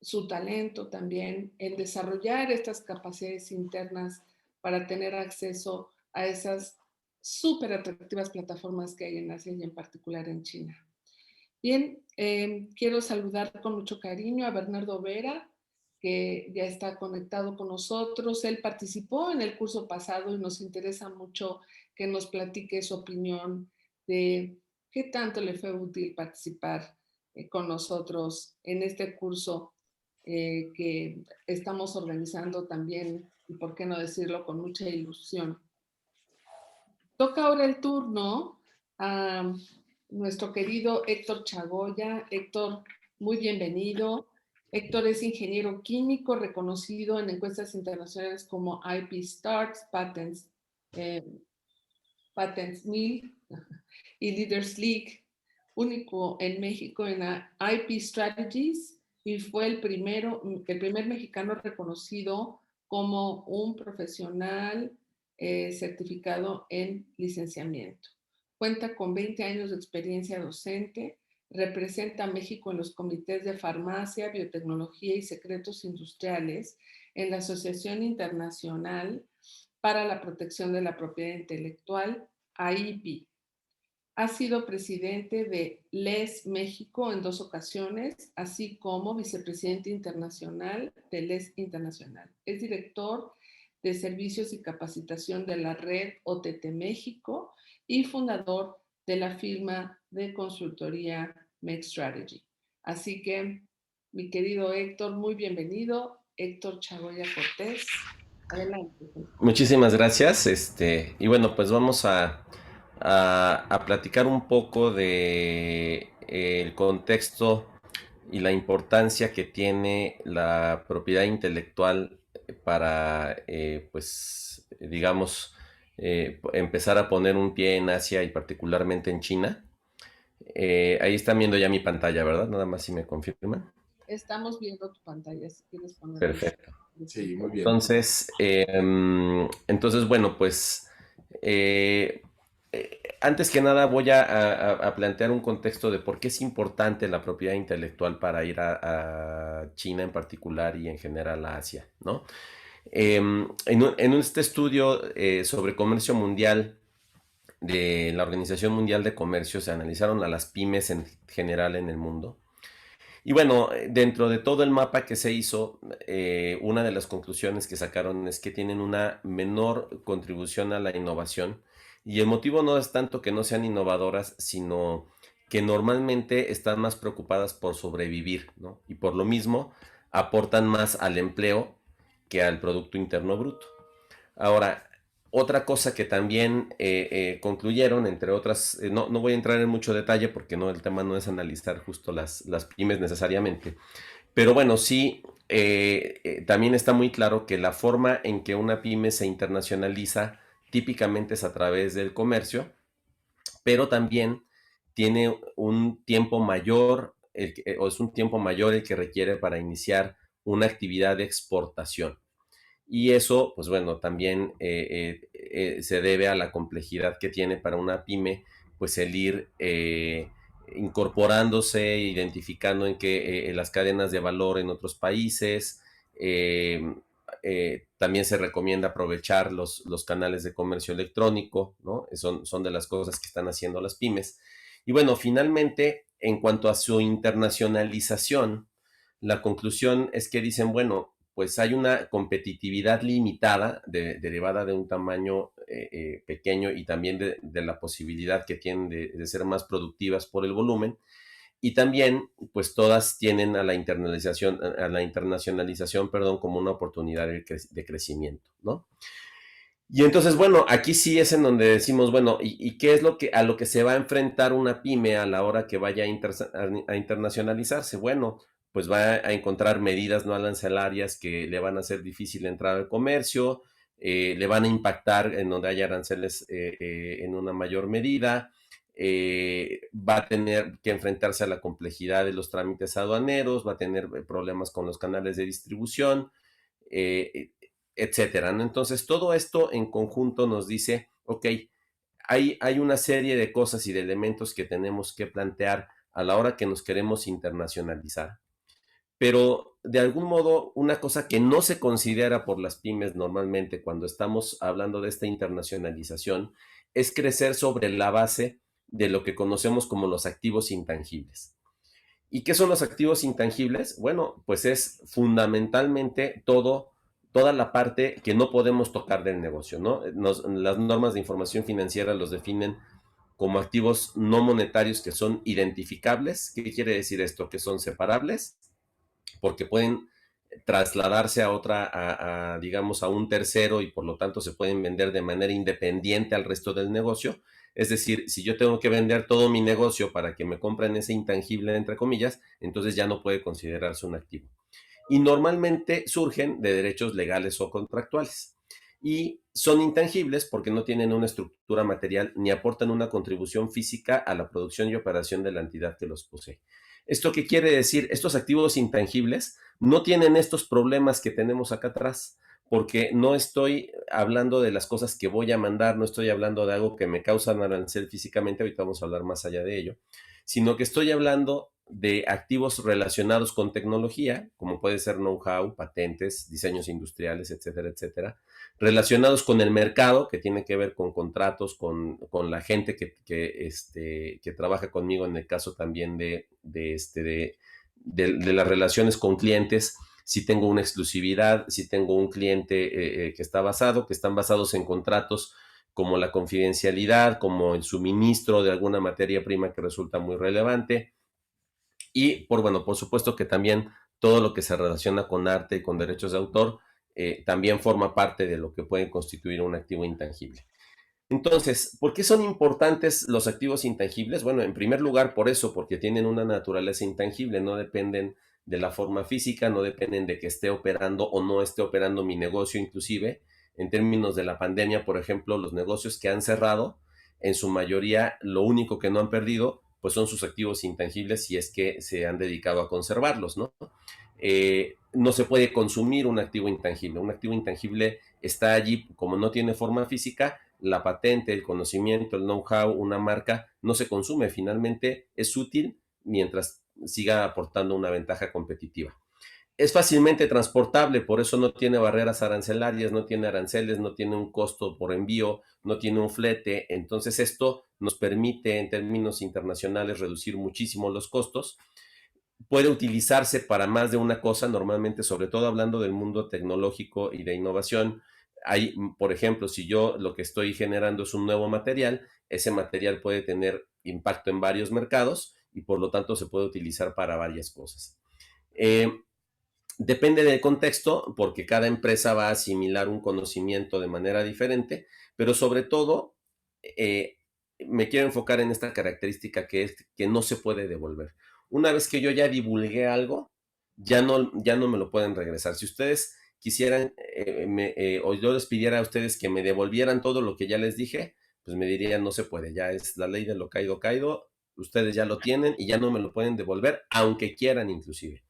Speaker 1: su talento también en desarrollar estas capacidades internas para tener acceso a esas súper atractivas plataformas que hay en Asia y en particular en China. Bien, quiero saludar con mucho cariño a Bernardo Vera, que ya está conectado con nosotros. Él participó en el curso pasado y nos interesa mucho que nos platique su opinión de ¿Qué tanto le fue útil participar con nosotros en este curso que estamos organizando también, y por qué no decirlo, con mucha ilusión? Toca ahora el turno a nuestro querido Héctor Chagoya. Héctor, muy bienvenido. Héctor es ingeniero químico reconocido en encuestas internacionales como IP Starts, eh, Patents Mill y Leaders League, único en México en IP Strategies, y fue el primer mexicano reconocido como un profesional certificado en licenciamiento. Cuenta con 20 años de experiencia docente, representa a México en los comités de farmacia, biotecnología y secretos industriales en la Asociación Internacional para la Protección de la Propiedad Intelectual, AIPI. Ha sido presidente de LES México en 2 ocasiones, así como vicepresidente internacional de LES Internacional. Es director de servicios y capacitación de la red OTT México y fundador de la firma de consultoría MakeStrategy. Así que, mi querido Héctor, muy bienvenido. Héctor Chagoya Cortés. Adelante.
Speaker 3: Muchísimas gracias. Y bueno, pues vamos a platicar un poco de el contexto y la importancia que tiene la propiedad intelectual para, pues, digamos, empezar a poner un pie en Asia y particularmente en China. Ahí están viendo ya mi pantalla, ¿verdad? Nada más si me confirman.
Speaker 1: Estamos viendo tu pantalla, si quieres ponerlo.
Speaker 3: Perfecto.
Speaker 4: Sí, muy bien.
Speaker 3: Entonces, bueno, pues antes que nada voy a plantear un contexto de por qué es importante la propiedad intelectual para ir a China en particular y en general a Asia, ¿no? En este estudio sobre comercio mundial de la Organización Mundial de Comercio se analizaron a las pymes en general en el mundo. Y bueno, dentro de todo el mapa que se hizo, una de las conclusiones que sacaron es que tienen una menor contribución a la innovación y el motivo no es tanto que no sean innovadoras, sino que normalmente están más preocupadas por sobrevivir, ¿no? Y por lo mismo aportan más al empleo que al Producto Interno Bruto. Ahora, otra cosa que también concluyeron, entre otras, no voy a entrar en mucho detalle porque no, el tema no es analizar justo las pymes necesariamente, pero bueno, sí, también está muy claro que la forma en que una pyme se internacionaliza típicamente es a través del comercio, pero también tiene un tiempo mayor, o es un tiempo mayor el que requiere para iniciar una actividad de exportación. Y eso, pues bueno, también se debe a la complejidad que tiene para una pyme, pues el ir incorporándose, identificando en que las cadenas de valor en otros países. También se recomienda aprovechar los canales de comercio electrónico, ¿no? Son de las cosas que están haciendo las pymes. Y bueno, finalmente, en cuanto a su internacionalización, la conclusión es que dicen, bueno, pues hay una competitividad limitada derivada de un tamaño pequeño y también de la posibilidad que tienen de ser más productivas por el volumen. Y también, pues todas tienen a la internacionalización, perdón, como una oportunidad de crecimiento, ¿no? Y entonces, bueno, aquí sí es en donde decimos, bueno, ¿y qué es a lo que se va a enfrentar una pyme a la hora que vaya a internacionalizarse? Bueno, pues va a encontrar medidas no arancelarias que le van a hacer difícil entrar al comercio, le van a impactar en donde haya aranceles en una mayor medida, va a tener que enfrentarse a la complejidad de los trámites aduaneros, va a tener problemas con los canales de distribución, eh, etcétera, ¿no? Entonces, todo esto en conjunto nos dice, ok, hay una serie de cosas y de elementos que tenemos que plantear a la hora que nos queremos internacionalizar. Pero de algún modo, una cosa que no se considera por las pymes normalmente cuando estamos hablando de esta internacionalización es crecer sobre la base de lo que conocemos como los activos intangibles. ¿Y qué son los activos intangibles? Bueno, pues es fundamentalmente toda la parte que no podemos tocar del negocio, ¿no? Las normas de información financiera los definen como activos no monetarios que son identificables. ¿Qué quiere decir esto? Que son separables, porque pueden trasladarse a otra, digamos, a un tercero, y por lo tanto se pueden vender de manera independiente al resto del negocio. Es decir, si yo tengo que vender todo mi negocio para que me compren ese intangible, entre comillas, entonces ya no puede considerarse un activo. Y normalmente surgen de derechos legales o contractuales. Y son intangibles porque no tienen una estructura material ni aportan una contribución física a la producción y operación de la entidad que los posee. ¿Esto qué quiere decir? Estos activos intangibles no tienen estos problemas que tenemos acá atrás, porque no estoy hablando de las cosas que voy a mandar, no estoy hablando de algo que me causa arancel físicamente, ahorita vamos a hablar más allá de ello, sino que estoy hablando de activos relacionados con tecnología, como puede ser know-how, patentes, diseños industriales, etcétera, etcétera, relacionados con el mercado, que tiene que ver con contratos, con la gente que trabaja conmigo, en el caso también de las relaciones con clientes, si tengo una exclusividad, si tengo un cliente que están basados en contratos como la confidencialidad, como el suministro de alguna materia prima que resulta muy relevante. Y por supuesto que también todo lo que se relaciona con arte y con derechos de autor también forma parte de lo que puede constituir un activo intangible. Entonces, ¿por qué son importantes los activos intangibles? Bueno, en primer lugar, por eso, porque tienen una naturaleza intangible, no dependen de la forma física, no dependen de que esté operando o no esté operando mi negocio, inclusive en términos de la pandemia, por ejemplo, los negocios que han cerrado, en su mayoría, lo único que no han perdido, pues son sus activos intangibles, si es que se han dedicado a conservarlos, ¿no? No se puede consumir un activo intangible. Un activo intangible está allí, como no tiene forma física, la patente, el conocimiento, el know-how, una marca, no se consume. Finalmente es útil mientras siga aportando una ventaja competitiva. Es fácilmente transportable, por eso no tiene barreras arancelarias, no tiene aranceles, no tiene un costo por envío, no tiene un flete. Entonces esto nos permite en términos internacionales reducir muchísimo los costos. Puede utilizarse para más de una cosa, normalmente, sobre todo hablando del mundo tecnológico y de innovación. Hay, por ejemplo, si yo lo que estoy generando es un nuevo material, ese material puede tener impacto en varios mercados y por lo tanto se puede utilizar para varias cosas. Depende del contexto, porque cada empresa va a asimilar un conocimiento de manera diferente, pero sobre todo me quiero enfocar en esta característica, que es que no se puede devolver. Una vez que yo ya divulgué algo, ya no me lo pueden regresar. Si ustedes quisieran o yo les pidiera a ustedes que me devolvieran todo lo que ya les dije, pues me dirían no se puede, ya es la ley de lo caído caído, ustedes ya lo tienen y ya no me lo pueden devolver, aunque quieran inclusive.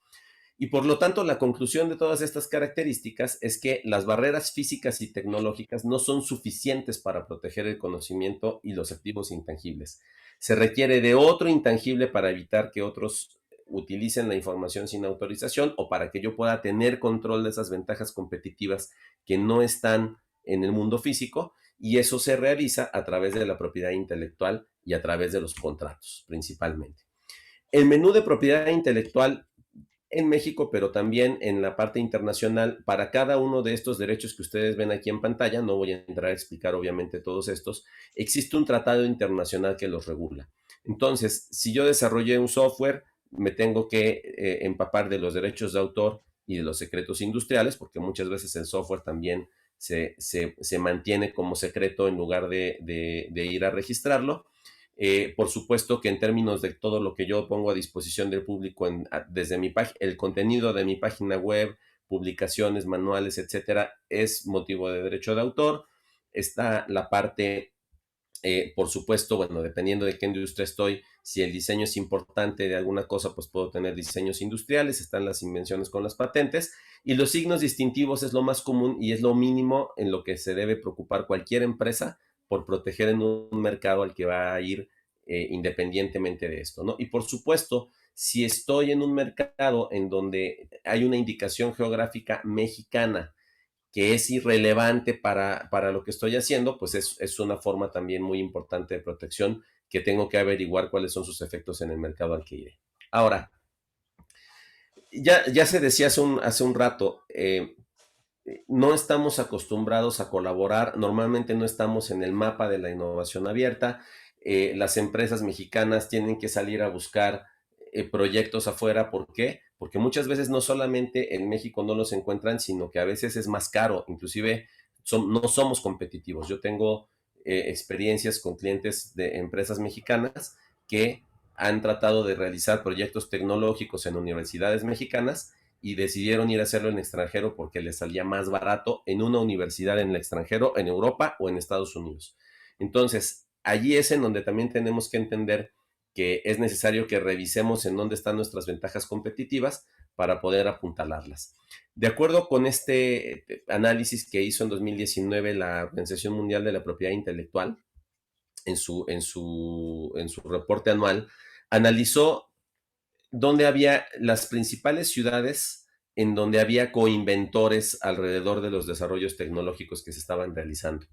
Speaker 3: Y por lo tanto, la conclusión de todas estas características es que las barreras físicas y tecnológicas no son suficientes para proteger el conocimiento y los activos intangibles. Se requiere de otro intangible para evitar que otros utilicen la información sin autorización, o para que yo pueda tener control de esas ventajas competitivas que no están en el mundo físico, y eso se realiza a través de la propiedad intelectual y a través de los contratos, principalmente. El menú de propiedad intelectual en México, pero también en la parte internacional, para cada uno de estos derechos que ustedes ven aquí en pantalla, no voy a entrar a explicar obviamente todos estos, existe un tratado internacional que los regula. Entonces, si yo desarrollé un software, me tengo que empapar de los derechos de autor y de los secretos industriales, porque muchas veces el software también se mantiene como secreto en lugar de ir a registrarlo. Por supuesto que en términos de todo lo que yo pongo a disposición del público desde el contenido de mi página web, publicaciones, manuales, etcétera, es motivo de derecho de autor. Está la parte, por supuesto, bueno, dependiendo de qué industria estoy, si el diseño es importante de alguna cosa, pues puedo tener diseños industriales, están las invenciones con las patentes, y los signos distintivos es lo más común y es lo mínimo en lo que se debe preocupar cualquier empresa por proteger en un mercado al que va a ir independientemente de esto, ¿no? Y por supuesto, si estoy en un mercado en donde hay una indicación geográfica mexicana que es irrelevante para lo que estoy haciendo, pues es una forma también muy importante de protección, que tengo que averiguar cuáles son sus efectos en el mercado al que iré. Ahora, ya se decía hace un rato, no estamos acostumbrados a colaborar, normalmente no estamos en el mapa de la innovación abierta. las empresas mexicanas tienen que salir a buscar proyectos afuera. ¿Por qué? Porque muchas veces no solamente en México no los encuentran, sino que a veces es más caro, inclusive no somos competitivos. Yo tengo experiencias con clientes de empresas mexicanas que han tratado de realizar proyectos tecnológicos en universidades mexicanas y decidieron ir a hacerlo en extranjero porque les salía más barato en una universidad en el extranjero, en Europa o en Estados Unidos. Entonces, allí es en donde también tenemos que entender que es necesario que revisemos en dónde están nuestras ventajas competitivas para poder apuntalarlas. De acuerdo con este análisis que hizo en 2019 la Organización Mundial de la Propiedad Intelectual, en su reporte anual, analizó dónde había las principales ciudades en donde había coinventores alrededor de los desarrollos tecnológicos que se estaban realizando.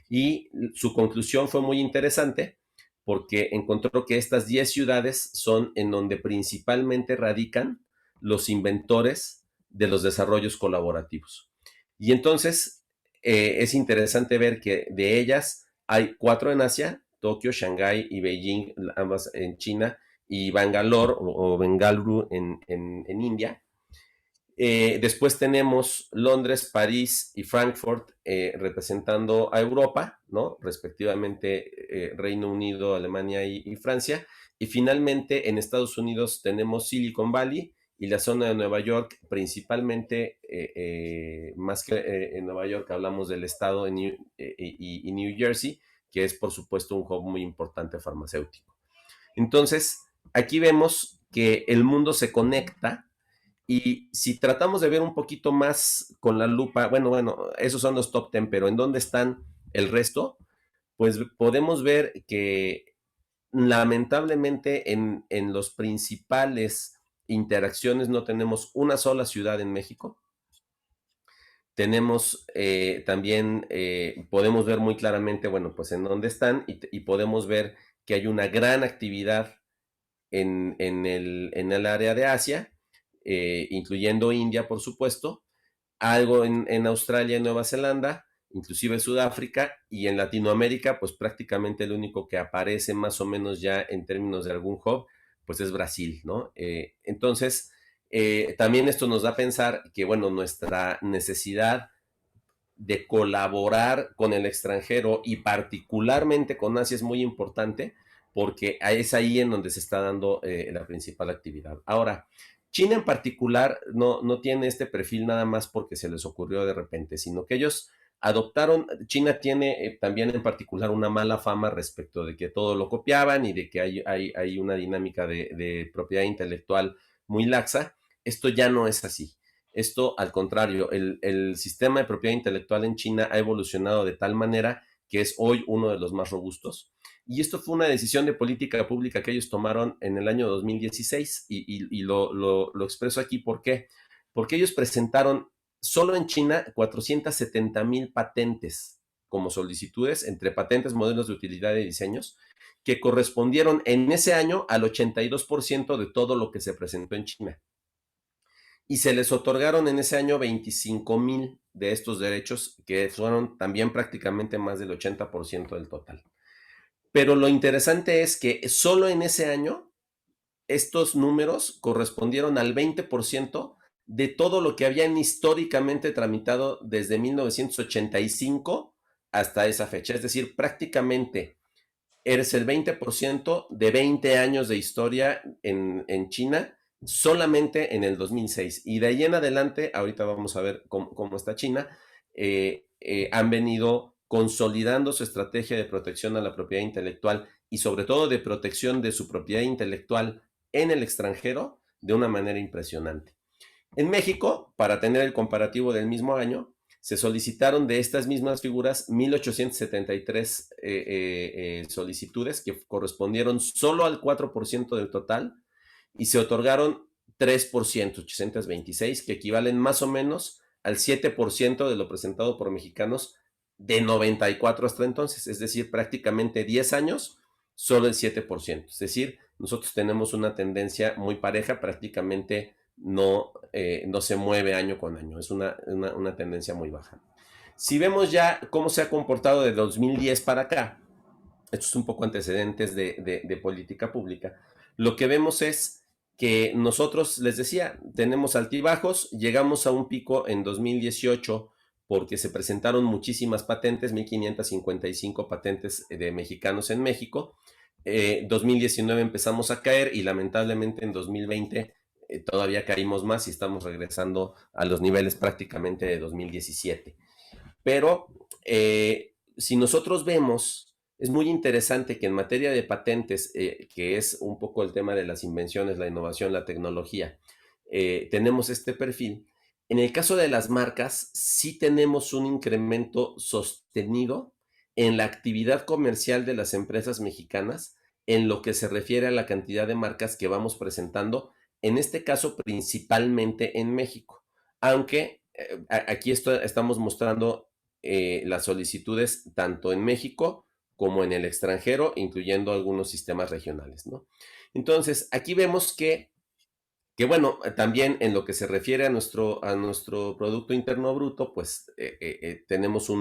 Speaker 3: Y su conclusión fue muy interesante porque encontró que estas 10 ciudades son en donde principalmente radican los inventores de los desarrollos colaborativos. Y entonces es interesante ver que de ellas hay 4 en Asia: Tokio, Shanghái y Beijing, ambas en China, y Bangalore o Bengaluru en India. Después tenemos Londres, París y Frankfurt representando a Europa, ¿no? Respectivamente Reino Unido, Alemania y Francia. Y finalmente en Estados Unidos tenemos Silicon Valley y la zona de Nueva York, principalmente, más que en Nueva York hablamos del estado de New Jersey, que es por supuesto un hub muy importante farmacéutico. Entonces, aquí vemos que el mundo se conecta. Y si tratamos de ver un poquito más con la lupa, bueno, esos son los top 10, pero ¿en dónde están el resto? Pues podemos ver que lamentablemente en los principales interacciones no tenemos una sola ciudad en México. Tenemos también, podemos ver muy claramente, bueno, pues en dónde están y podemos ver que hay una gran actividad en el área de Asia, incluyendo India, por supuesto, algo en Australia y Nueva Zelanda, inclusive Sudáfrica, y en Latinoamérica, pues prácticamente el único que aparece más o menos ya en términos de algún hub, pues es Brasil, ¿no? Entonces, también esto nos da a pensar que, bueno, nuestra necesidad de colaborar con el extranjero y particularmente con Asia es muy importante porque es ahí en donde se está dando la principal actividad. Ahora, China en particular no tiene este perfil nada más porque se les ocurrió de repente, sino que ellos adoptaron. China tiene también en particular una mala fama respecto de que todo lo copiaban y de que hay una dinámica de propiedad intelectual muy laxa. Esto ya no es así. Esto, al contrario, el sistema de propiedad intelectual en China ha evolucionado de tal manera que es hoy uno de los más robustos. Y esto fue una decisión de política pública que ellos tomaron en el año 2016 y lo expreso aquí. ¿Por qué? Porque ellos presentaron solo en China 470,000 patentes como solicitudes entre patentes, modelos de utilidad y diseños que correspondieron en ese año al 82% de todo lo que se presentó en China. Y se les otorgaron en ese año 25,000 de estos derechos, que fueron también prácticamente más del 80% del total. Pero lo interesante es que solo en ese año estos números correspondieron al 20% de todo lo que habían históricamente tramitado desde 1985 hasta esa fecha. Es decir, prácticamente eres el 20% de 20 años de historia en China solamente en el 2006. Y de ahí en adelante, ahorita vamos a ver cómo está China, han venido consolidando su estrategia de protección a la propiedad intelectual y sobre todo de protección de su propiedad intelectual en el extranjero de una manera impresionante. En México, para tener el comparativo del mismo año, se solicitaron de estas mismas figuras 1,873 solicitudes que correspondieron solo al 4% del total y se otorgaron 3%, 826, que equivalen más o menos al 7% de lo presentado por mexicanos de 94 hasta entonces, es decir, prácticamente 10 años, solo el 7%. Es decir, nosotros tenemos una tendencia muy pareja, prácticamente no se mueve año con año, es una tendencia muy baja. Si vemos ya cómo se ha comportado de 2010 para acá, esto es un poco antecedentes de política pública, lo que vemos es que nosotros, les decía, tenemos altibajos, llegamos a un pico en 2018 porque se presentaron muchísimas patentes, 1.555 patentes de mexicanos en México. 2019 empezamos a caer y lamentablemente en 2020 todavía caímos más y estamos regresando a los niveles prácticamente de 2017. Pero si nosotros vemos, es muy interesante que en materia de patentes, que es un poco el tema de las invenciones, la innovación, la tecnología, tenemos este perfil. En el caso de las marcas, sí tenemos un incremento sostenido en la actividad comercial de las empresas mexicanas en lo que se refiere a la cantidad de marcas que vamos presentando, en este caso principalmente en México. Aunque aquí estamos mostrando las solicitudes tanto en México como en el extranjero, incluyendo algunos sistemas regionales, ¿no? Entonces, aquí vemos que bueno, también en lo que se refiere a nuestro Producto Interno Bruto, pues tenemos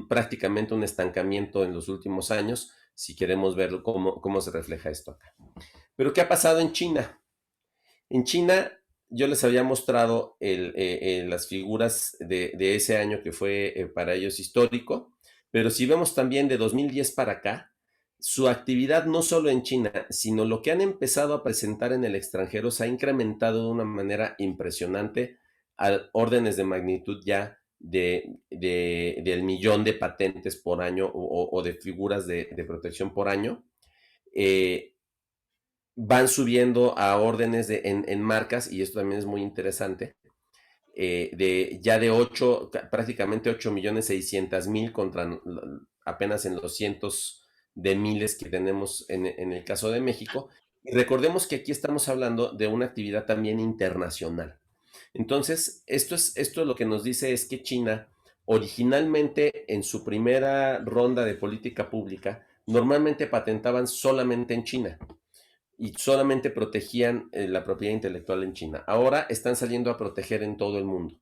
Speaker 3: prácticamente un estancamiento en los últimos años, si queremos ver cómo se refleja esto acá. Pero ¿qué ha pasado en China? En China, yo les había mostrado las figuras de ese año que fue para ellos histórico, pero si vemos también de 2010 para acá, su actividad no solo en China, sino lo que han empezado a presentar en el extranjero se ha incrementado de una manera impresionante a órdenes de magnitud ya del millón de patentes por año o de figuras de protección por año. Eh, Van subiendo a órdenes en marcas, y esto también es muy interesante, ya de 8, prácticamente 8.600.000 contra apenas en los cientos de miles que tenemos en el caso de México. Y recordemos que aquí estamos hablando de una actividad también internacional. Entonces, esto lo que nos dice es que China, originalmente en su primera ronda de política pública, normalmente patentaban solamente en China y solamente protegían la propiedad intelectual en China. Ahora están saliendo a proteger en todo el mundo.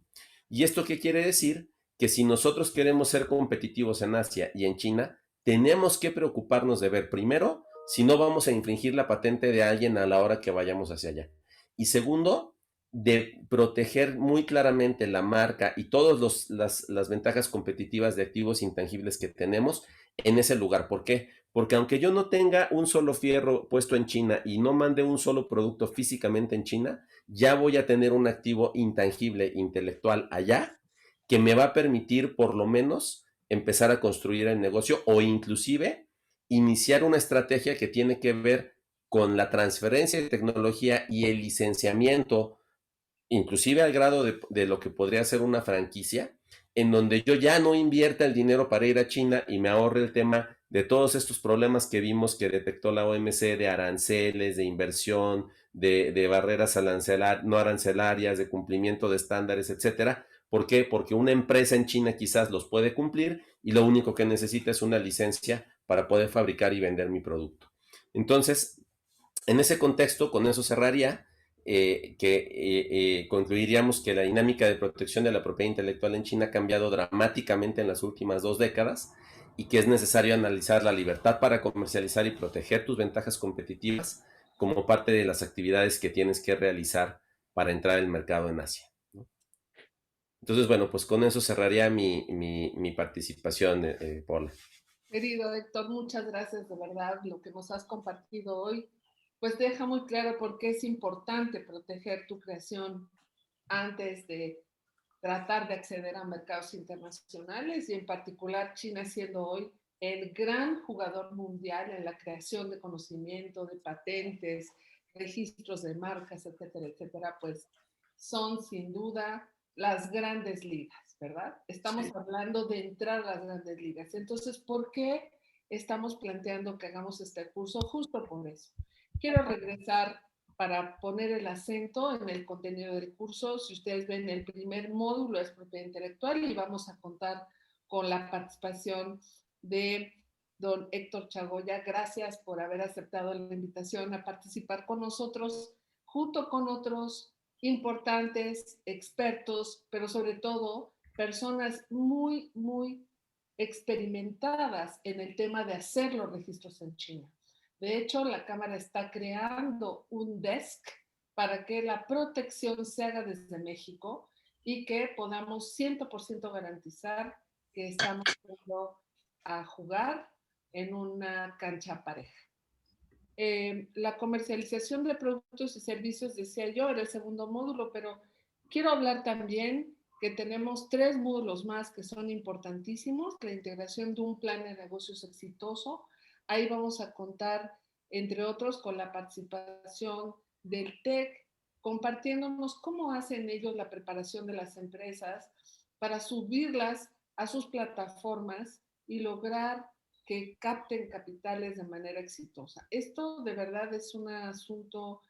Speaker 3: ¿Y esto qué quiere decir? Que si nosotros queremos ser competitivos en Asia y en China, tenemos que preocuparnos de ver primero si no vamos a infringir la patente de alguien a la hora que vayamos hacia allá. Y segundo, de proteger muy claramente la marca y todas las ventajas competitivas de activos intangibles que tenemos en ese lugar. ¿Por qué? Porque aunque yo no tenga un solo fierro puesto en China y no mande un solo producto físicamente en China, ya voy a tener un activo intangible intelectual allá que me va a permitir por lo menos empezar a construir el negocio o inclusive iniciar una estrategia que tiene que ver con la transferencia de tecnología y el licenciamiento, inclusive al grado de lo que podría ser una franquicia, en donde yo ya no invierta el dinero para ir a China y me ahorre el tema de todos estos problemas que vimos que detectó la OMC de aranceles, de inversión, de barreras no arancelarias, de cumplimiento de estándares, etcétera. ¿Por qué? Porque una empresa en China quizás los puede cumplir y lo único que necesita es una licencia para poder fabricar y vender mi producto. Entonces, en ese contexto, con eso cerraría, concluiríamos que la dinámica de protección de la propiedad intelectual en China ha cambiado dramáticamente en las últimas 2 décadas y que es necesario analizar la libertad para comercializar y proteger tus ventajas competitivas como parte de las actividades que tienes que realizar para entrar al mercado en Asia, ¿no? Entonces, bueno, pues con eso cerraría mi participación, Paula.
Speaker 1: Querido Héctor, muchas gracias de verdad. Lo que nos has compartido hoy, pues deja muy claro por qué es importante proteger tu creación antes de tratar de acceder a mercados internacionales y en particular China siendo hoy el gran jugador mundial en la creación de conocimiento, de patentes, registros de marcas, etcétera, etcétera, pues son sin duda las grandes ligas, ¿verdad? Estamos hablando de entrar a las grandes ligas. Entonces, ¿por qué estamos planteando que hagamos este curso? Justo por eso. Quiero regresar para poner el acento en el contenido del curso. Si ustedes ven, el primer módulo es propiedad intelectual y vamos a contar con la participación de don Héctor Chagoya. Gracias por haber aceptado la invitación a participar con nosotros, junto con otros importantes expertos, pero sobre todo personas muy, muy experimentadas en el tema de hacer los registros en China. De hecho, la Cámara está creando un desk para que la protección se haga desde México y que podamos 100% garantizar que estamos yendo a jugar en una cancha pareja. La comercialización de productos y servicios, decía yo, era el segundo módulo, pero quiero hablar también que tenemos 3 módulos más que son importantísimos: la integración de un plan de negocios exitoso. Ahí vamos a contar, entre otros, con la participación del TEC, compartiéndonos cómo hacen ellos la preparación de las empresas para subirlas a sus plataformas y lograr que capten capitales de manera exitosa. Esto de verdad es un asunto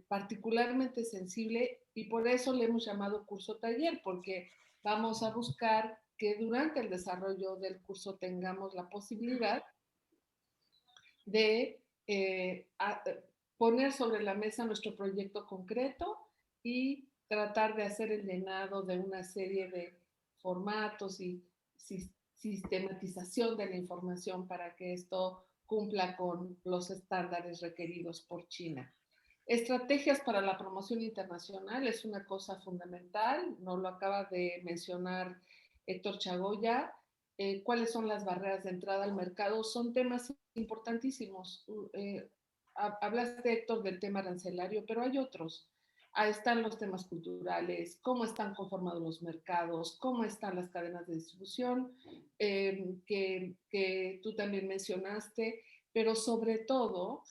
Speaker 1: particularmente sensible y por eso le hemos llamado curso taller, porque vamos a buscar que durante el desarrollo del curso tengamos la posibilidad de poner sobre la mesa nuestro proyecto concreto y tratar de hacer el llenado de una serie de formatos y sistematización de la información para que esto cumpla con los estándares requeridos por China. Estrategias para la promoción internacional es una cosa fundamental, nos lo acaba de mencionar Héctor Chagoya. ¿Cuáles son las barreras de entrada al mercado? Son temas importantísimos. Hablaste, Héctor, del tema arancelario, pero hay otros. Ahí están los temas culturales, cómo están conformados los mercados, cómo están las cadenas de distribución, que tú también mencionaste, pero sobre todo,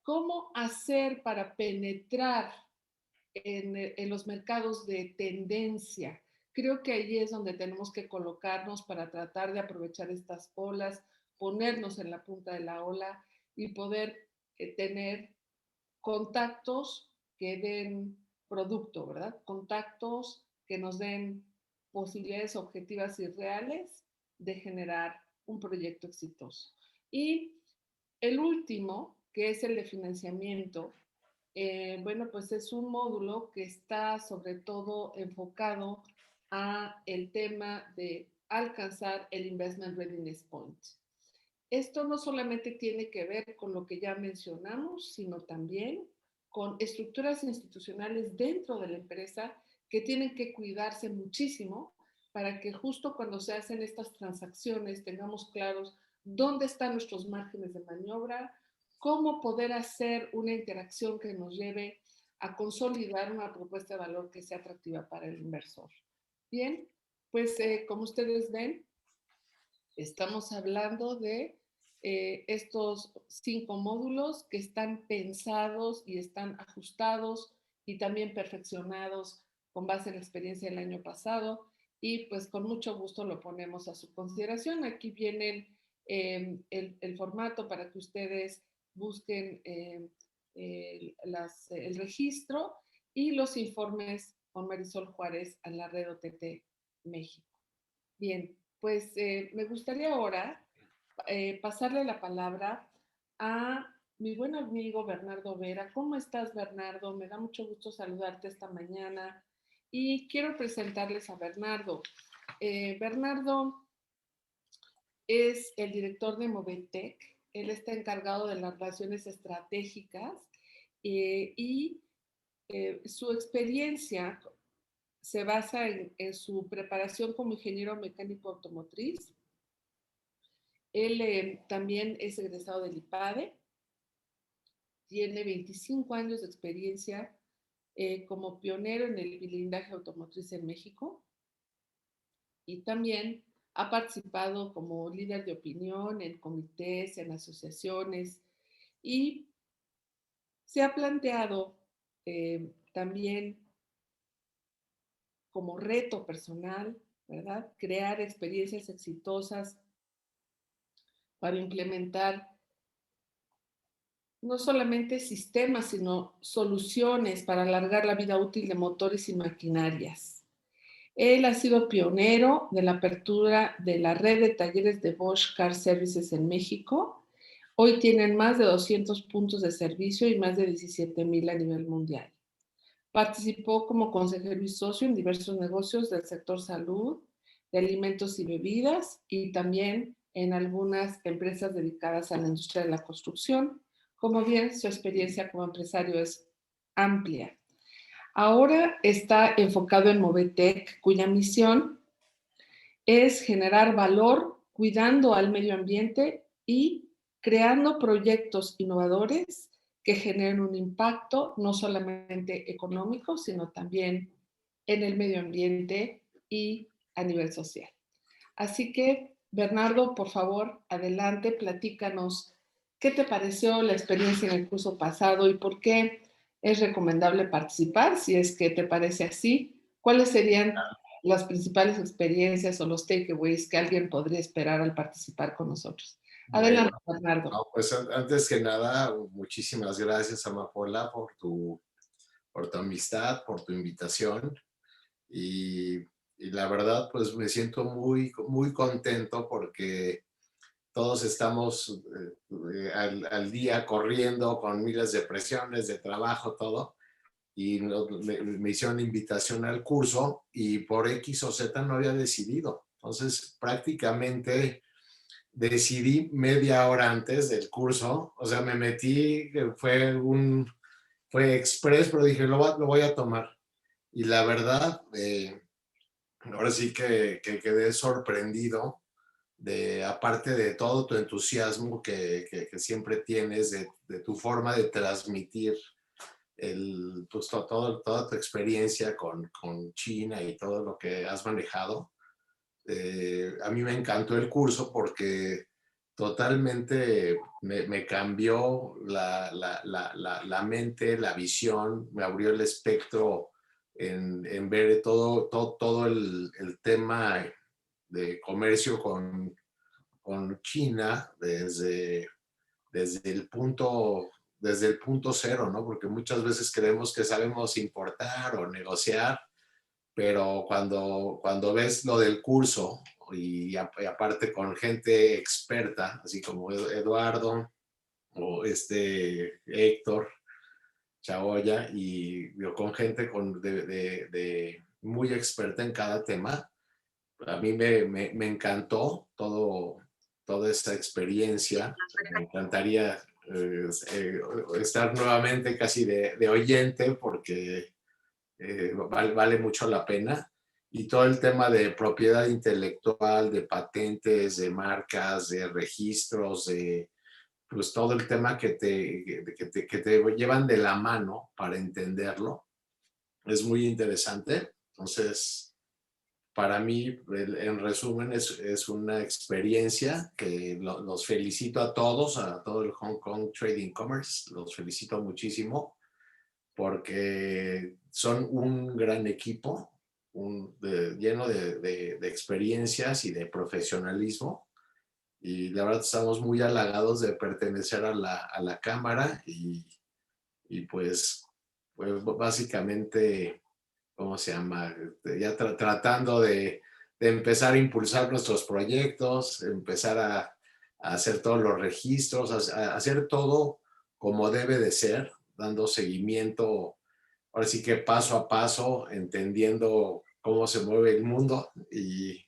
Speaker 1: cómo hacer para penetrar en los mercados de tendencia. Creo que allí es donde tenemos que colocarnos para tratar de aprovechar estas olas, ponernos en la punta de la ola y poder tener contactos que den producto, ¿verdad? Contactos que nos den posibilidades objetivas y reales de generar un proyecto exitoso. Y el último, que es el de financiamiento, bueno, pues es un módulo que está sobre todo enfocado a el tema de alcanzar el Investment Readiness Point. Esto no solamente tiene que ver con lo que ya mencionamos, sino también con estructuras institucionales dentro de la empresa que tienen que cuidarse muchísimo para que justo cuando se hacen estas transacciones tengamos claros dónde están nuestros márgenes de maniobra, cómo poder hacer una interacción que nos lleve a consolidar una propuesta de valor que sea atractiva para el inversor. Bien, pues como ustedes ven, estamos hablando de estos 5 módulos que están pensados y están ajustados y también perfeccionados con base en la experiencia del año pasado y pues con mucho gusto lo ponemos a su consideración. Aquí viene el formato para que ustedes busquen el registro y los informes con Marisol Juárez a la red OTT México. Bien, pues me gustaría ahora pasarle la palabra a mi buen amigo Bernardo Vera. ¿Cómo estás, Bernardo? Me da mucho gusto saludarte esta mañana y quiero presentarles a Bernardo. Bernardo es el director de Movetec. Él está encargado de las relaciones estratégicas y su experiencia se basa en su preparación como ingeniero mecánico automotriz. Él también es egresado del IPADE, tiene 25 años de experiencia como pionero en el blindaje automotriz en México y también ha participado como líder de opinión en comités, en asociaciones y se ha planteado también como reto personal, ¿verdad? Crear experiencias exitosas para implementar no solamente sistemas, sino soluciones para alargar la vida útil de motores y maquinarias. Él ha sido pionero de la apertura de la red de talleres de Bosch Car Services en México. Hoy tienen más de 200 puntos de servicio y más de 17,000 a nivel mundial. Participó como consejero y socio en diversos negocios del sector salud, de alimentos y bebidas y también en algunas empresas dedicadas a la industria de la construcción. Como bien, su experiencia como empresario es amplia. Ahora está enfocado en Movetech, cuya misión es generar valor cuidando al medio ambiente y creando proyectos innovadores que generen un impacto no solamente económico, sino también en el medio ambiente y a nivel social. Así que, Bernardo, por favor, adelante, platícanos qué te pareció la experiencia en el curso pasado y por qué es recomendable participar, si es que te parece así. ¿Cuáles serían las principales experiencias o los takeaways que alguien podría esperar al participar con nosotros? Adelante,
Speaker 4: Bueno,
Speaker 1: Bernardo.
Speaker 4: no, pues antes que nada, muchísimas gracias, Amapola, por tu amistad, por tu invitación. Y la verdad, pues me siento muy contento porque todos estamos al día corriendo con miles de presiones, de trabajo, todo. Y me hicieron invitación al curso y por X o Z no había decidido. Entonces, prácticamente decidí media hora antes del curso. O sea, me metí, fue express, pero dije, lo voy a tomar. Y la verdad, ahora sí que quedé sorprendido aparte de todo tu entusiasmo que siempre tienes, de tu forma de transmitir pues, toda tu experiencia con China y todo lo que has manejado. A mí me encantó el curso porque totalmente me cambió la mente, la visión, me abrió el espectro en ver todo el tema de comercio con China desde desde el punto cero, ¿no? Porque muchas veces creemos que sabemos importar o negociar, pero cuando ves lo del curso y aparte con gente experta, así como Eduardo o Héctor Chagoya, y con gente muy experta en cada tema, a mí me encantó toda esa experiencia. Me encantaría estar nuevamente casi de oyente porque vale mucho la pena. Y todo el tema de propiedad intelectual, de patentes, de marcas, de registros, pues todo el tema que te llevan de la mano para entenderlo, es muy interesante. Entonces, para mí, en resumen, es una experiencia que los felicito a todos, a todo el Hong Kong Trading Commerce, los felicito muchísimo porque son un gran equipo, lleno de experiencias y de profesionalismo. Y la verdad estamos muy halagados de pertenecer a la Cámara y pues básicamente, ¿cómo se llama? Ya tratando de empezar a impulsar nuestros proyectos, empezar a hacer todos los registros, a hacer todo como debe de ser, dando seguimiento, ahora sí que paso a paso, entendiendo cómo se mueve el mundo y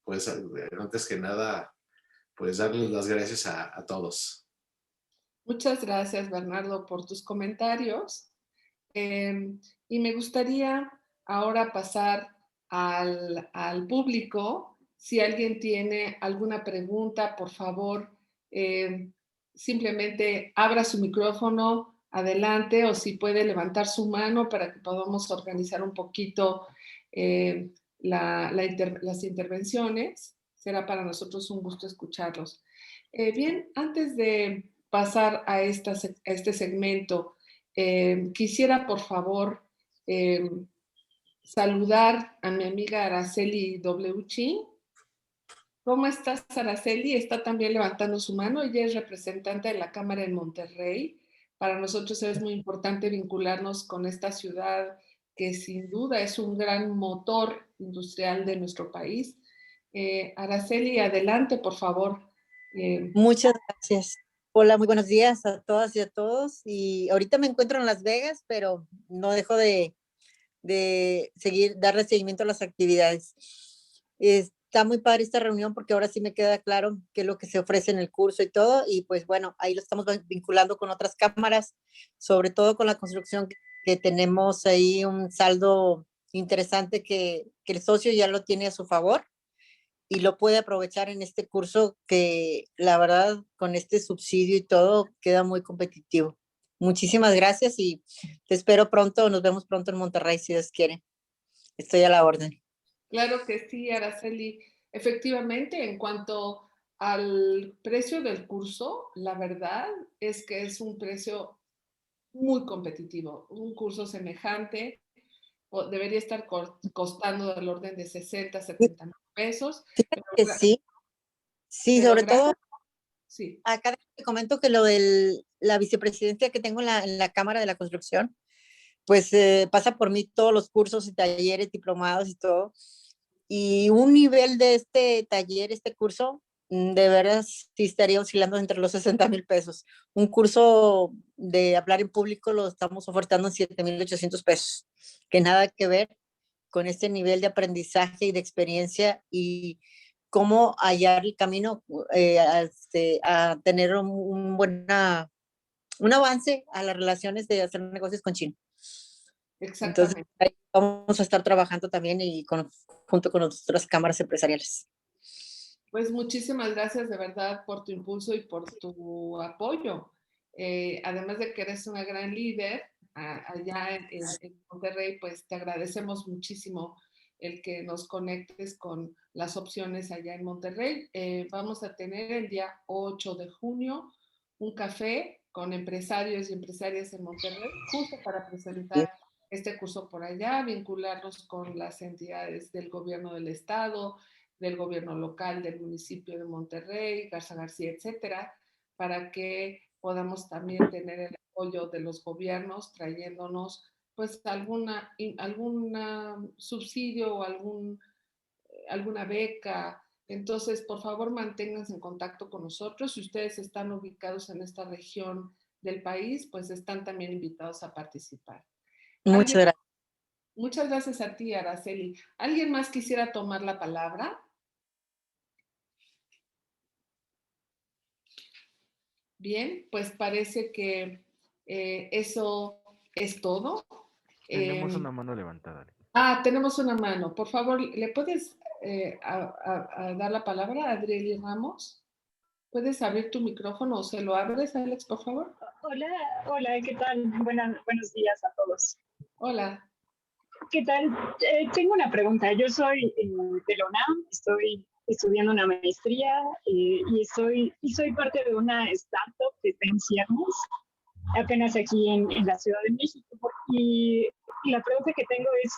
Speaker 4: pues antes que nada, pues darles las gracias a todos.
Speaker 1: Muchas gracias, Bernardo, por tus comentarios. Y me gustaría ahora pasar al público. Si alguien tiene alguna pregunta, por favor, simplemente abra su micrófono, adelante, o si puede levantar su mano para que podamos organizar un poquito las intervenciones. Será para nosotros un gusto escucharlos. Bien, antes de pasar a este segmento, quisiera, por favor, saludar a mi amiga Araceli W. Chin. ¿Cómo estás, Araceli? Está también levantando su mano. Ella es representante de la Cámara en Monterrey. Para nosotros es muy importante vincularnos con esta ciudad que sin duda es un gran motor industrial de nuestro país. Araceli, adelante, por favor.
Speaker 5: Muchas gracias. Hola, muy buenos días a todas y a todos. Y ahorita me encuentro en Las Vegas, pero no dejo de darle seguimiento a las actividades. está muy padre esta reunión porque ahora sí me queda claro qué es lo que se ofrece en el curso y todo. Y pues bueno, ahí lo estamos vinculando con otras cámaras, sobre todo con la construcción que tenemos ahí un saldo interesante que el socio ya lo tiene a su favor y lo puede aprovechar en este curso que la verdad con este subsidio y todo queda muy competitivo. Muchísimas gracias y te espero pronto, nos vemos pronto en Monterrey si Dios quiere. Estoy a la orden.
Speaker 1: Claro que sí, Araceli. Efectivamente, en cuanto al precio del curso, la verdad es que es un precio muy competitivo. Un curso semejante debería estar costando del orden de 60, 70 mil pesos.
Speaker 5: Fíjate que sí, sí,
Speaker 1: Pero
Speaker 5: sobre todo
Speaker 1: sí.
Speaker 5: acá te comento que lo de la vicepresidencia que tengo en la Cámara de la Construcción, pues pasa por mí todos los cursos y talleres, diplomados y todo. Y un nivel de este taller, este curso, de verdad sí estaría oscilando entre los 60,000 pesos. Un curso de hablar en público lo estamos ofertando en 7,800 pesos, que nada que ver con este nivel de aprendizaje y de experiencia y cómo hallar el camino a tener un avance a las relaciones de hacer negocios con China. Entonces,
Speaker 1: Exactamente.
Speaker 5: ahí vamos a estar trabajando también y junto con otras cámaras empresariales.
Speaker 1: Pues muchísimas gracias de verdad por tu impulso y por tu apoyo. Además de que eres una gran líder allá en Monterrey, pues te agradecemos muchísimo el que nos conectes con las opciones allá en Monterrey. Vamos a tener el día 8 de junio un café con empresarios y empresarias en Monterrey, justo para presentar este curso por allá, vincularnos con las entidades del gobierno del estado, del gobierno local del municipio de Monterrey, Garza García, etcétera, para que podamos también tener el apoyo de los gobiernos trayéndonos pues algún subsidio o alguna beca. Entonces, por favor, manténganse en contacto con nosotros. Si ustedes están ubicados en esta región del país, pues están también invitados a participar.
Speaker 5: Muchas gracias.
Speaker 1: Muchas gracias a ti, Araceli. ¿Alguien más quisiera tomar la palabra? Bien, pues parece que eso es todo.
Speaker 6: Tenemos una mano levantada.
Speaker 1: Tenemos una mano. Por favor, ¿le puedes a dar la palabra a Adrieli Ramos? ¿Puedes abrir tu micrófono o se lo abres, Alex, por favor?
Speaker 7: Hola, ¿qué tal? Buenos días a todos.
Speaker 1: Hola.
Speaker 7: ¿Qué tal? Tengo una pregunta. Yo soy de la UNAM, estoy estudiando una maestría y soy parte de una startup que está en ciernes, apenas aquí en la Ciudad de México. Y la pregunta que tengo es,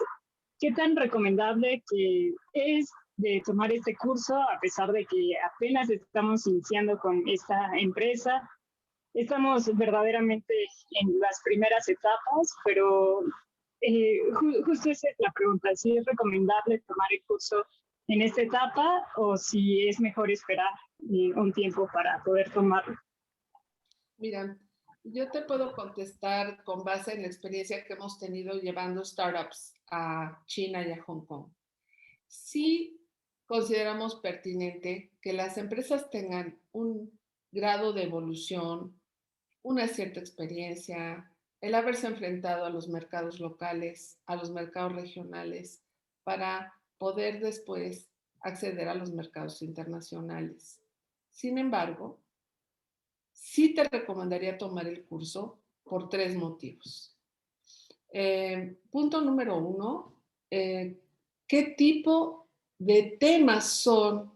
Speaker 7: ¿qué tan recomendable que es de tomar este curso a pesar de que apenas estamos iniciando con esta empresa? Estamos verdaderamente en las primeras etapas, pero justo esa es la pregunta, si es recomendable tomar el curso en esta etapa o si es mejor esperar un tiempo para poder tomarlo.
Speaker 1: Mira, yo te puedo contestar con base en la experiencia que hemos tenido llevando startups a China y a Hong Kong. Sí consideramos pertinente que las empresas tengan un grado de evolución, una cierta experiencia, el haberse enfrentado a los mercados locales, a los mercados regionales, para poder después acceder a los mercados internacionales. Sin embargo, sí te recomendaría tomar el curso por 3 motivos. Punto número 1, ¿qué tipo de temas son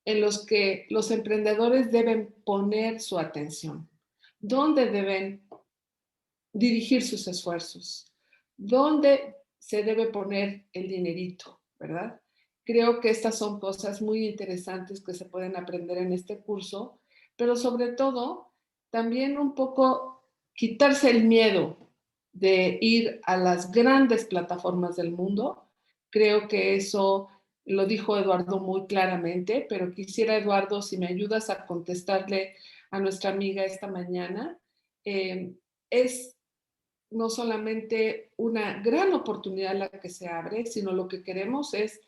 Speaker 1: en los que los emprendedores deben poner su atención? ¿Dónde deben dirigir sus esfuerzos? ¿Dónde se debe poner el dinerito, verdad? Creo que estas son cosas muy interesantes que se pueden aprender en este curso, pero sobre todo, también un poco quitarse el miedo de ir a las grandes plataformas del mundo. Creo que eso lo dijo Eduardo muy claramente, pero quisiera, Eduardo, si me ayudas a contestarle a nuestra amiga esta mañana, es no solamente una gran oportunidad la que se abre, sino lo que queremos es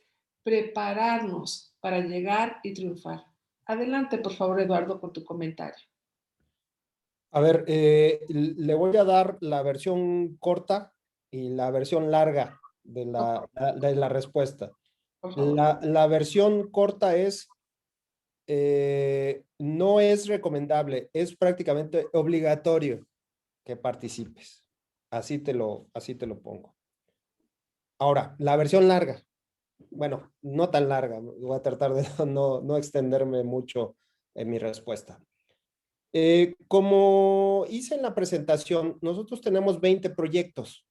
Speaker 1: prepararnos para llegar y triunfar. Adelante, por favor, Eduardo, con tu comentario.
Speaker 2: A ver, le voy a dar la versión corta y la versión larga de la respuesta.
Speaker 1: Por favor.
Speaker 2: La versión corta es, no es recomendable, es prácticamente obligatorio que participes. Así te lo pongo. Ahora, la versión larga. Bueno, no tan larga, voy a tratar de no extenderme mucho en mi respuesta. Como hice en la presentación, nosotros tenemos 20 proyectos,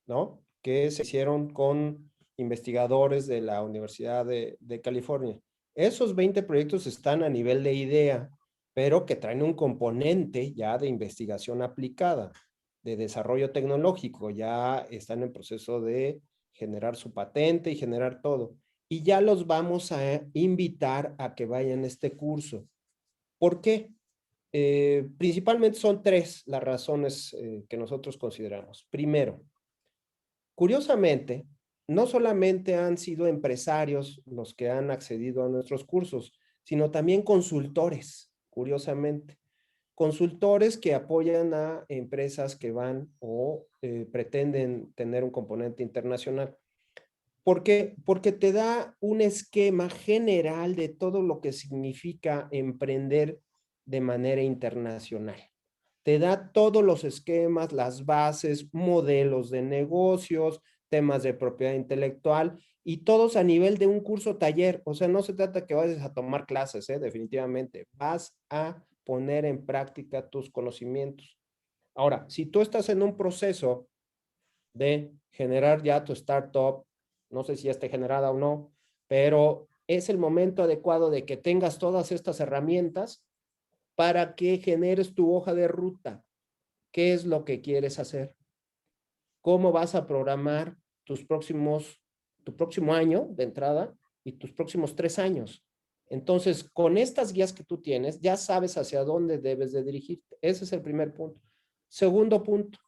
Speaker 2: ¿no? Que se hicieron con investigadores de la Universidad de California. Esos 20 proyectos están a nivel de idea, pero que traen un componente ya de investigación aplicada, de desarrollo tecnológico, ya están en proceso de generar su patente y generar todo. Y ya los vamos a invitar a que vayan a este curso. ¿Por qué? Principalmente son 3 las razones que nosotros consideramos. Primero, curiosamente, no solamente han sido empresarios los que han accedido a nuestros cursos, sino también consultores, curiosamente. Consultores que apoyan a empresas que van o pretenden tener un componente internacional. ¿Por qué? Porque te da un esquema general de todo lo que significa emprender de manera internacional. Te da todos los esquemas, las bases, modelos de negocios, temas de propiedad intelectual y todos a nivel de un curso taller. O sea, no se trata que vayas a tomar clases, definitivamente. Vas a poner en práctica tus conocimientos. Ahora, si tú estás en un proceso de generar ya tu startup, no sé si ya esté generada o no, pero es el momento adecuado de que tengas todas estas herramientas para que generes tu hoja de ruta. ¿Qué es lo que quieres hacer? ¿Cómo vas a programar tu próximo año de entrada y tus próximos 3 años? Entonces, con estas guías que tú tienes, ya sabes hacia dónde debes de dirigirte. Ese es el primer punto. Segundo punto,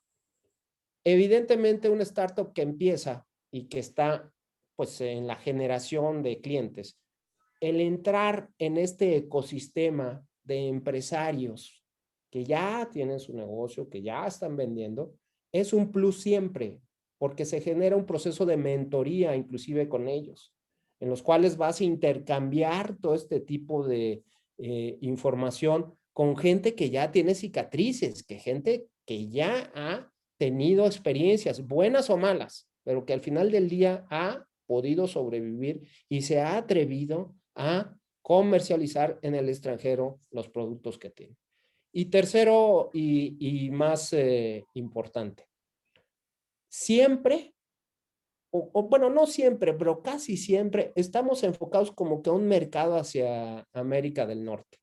Speaker 2: evidentemente una startup que empieza y que está pues en la generación de clientes, el entrar en este ecosistema de empresarios que ya tienen su negocio, que ya están vendiendo, es un plus siempre, porque se genera un proceso de mentoría inclusive con ellos, en los cuales vas a intercambiar todo este tipo de información con gente que ya tiene cicatrices, que gente que ya ha tenido experiencias, buenas o malas, pero que al final del día ha podido sobrevivir y se ha atrevido a comercializar en el extranjero los productos que tiene. Y tercero y más importante, siempre, bueno, no siempre, pero casi siempre estamos enfocados como que a un mercado hacia América del Norte.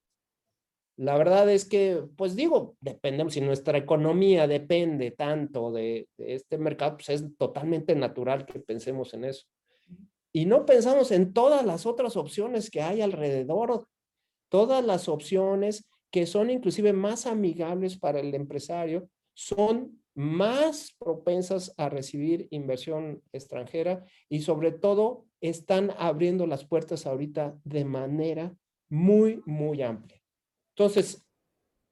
Speaker 2: La verdad es que, pues digo, dependemos, si nuestra economía depende tanto de este mercado, pues es totalmente natural que pensemos en eso. Y no pensamos en todas las otras opciones que hay alrededor, todas las opciones que son inclusive más amigables para el empresario, son más propensas a recibir inversión extranjera y sobre todo están abriendo las puertas ahorita de manera muy, muy amplia. Entonces,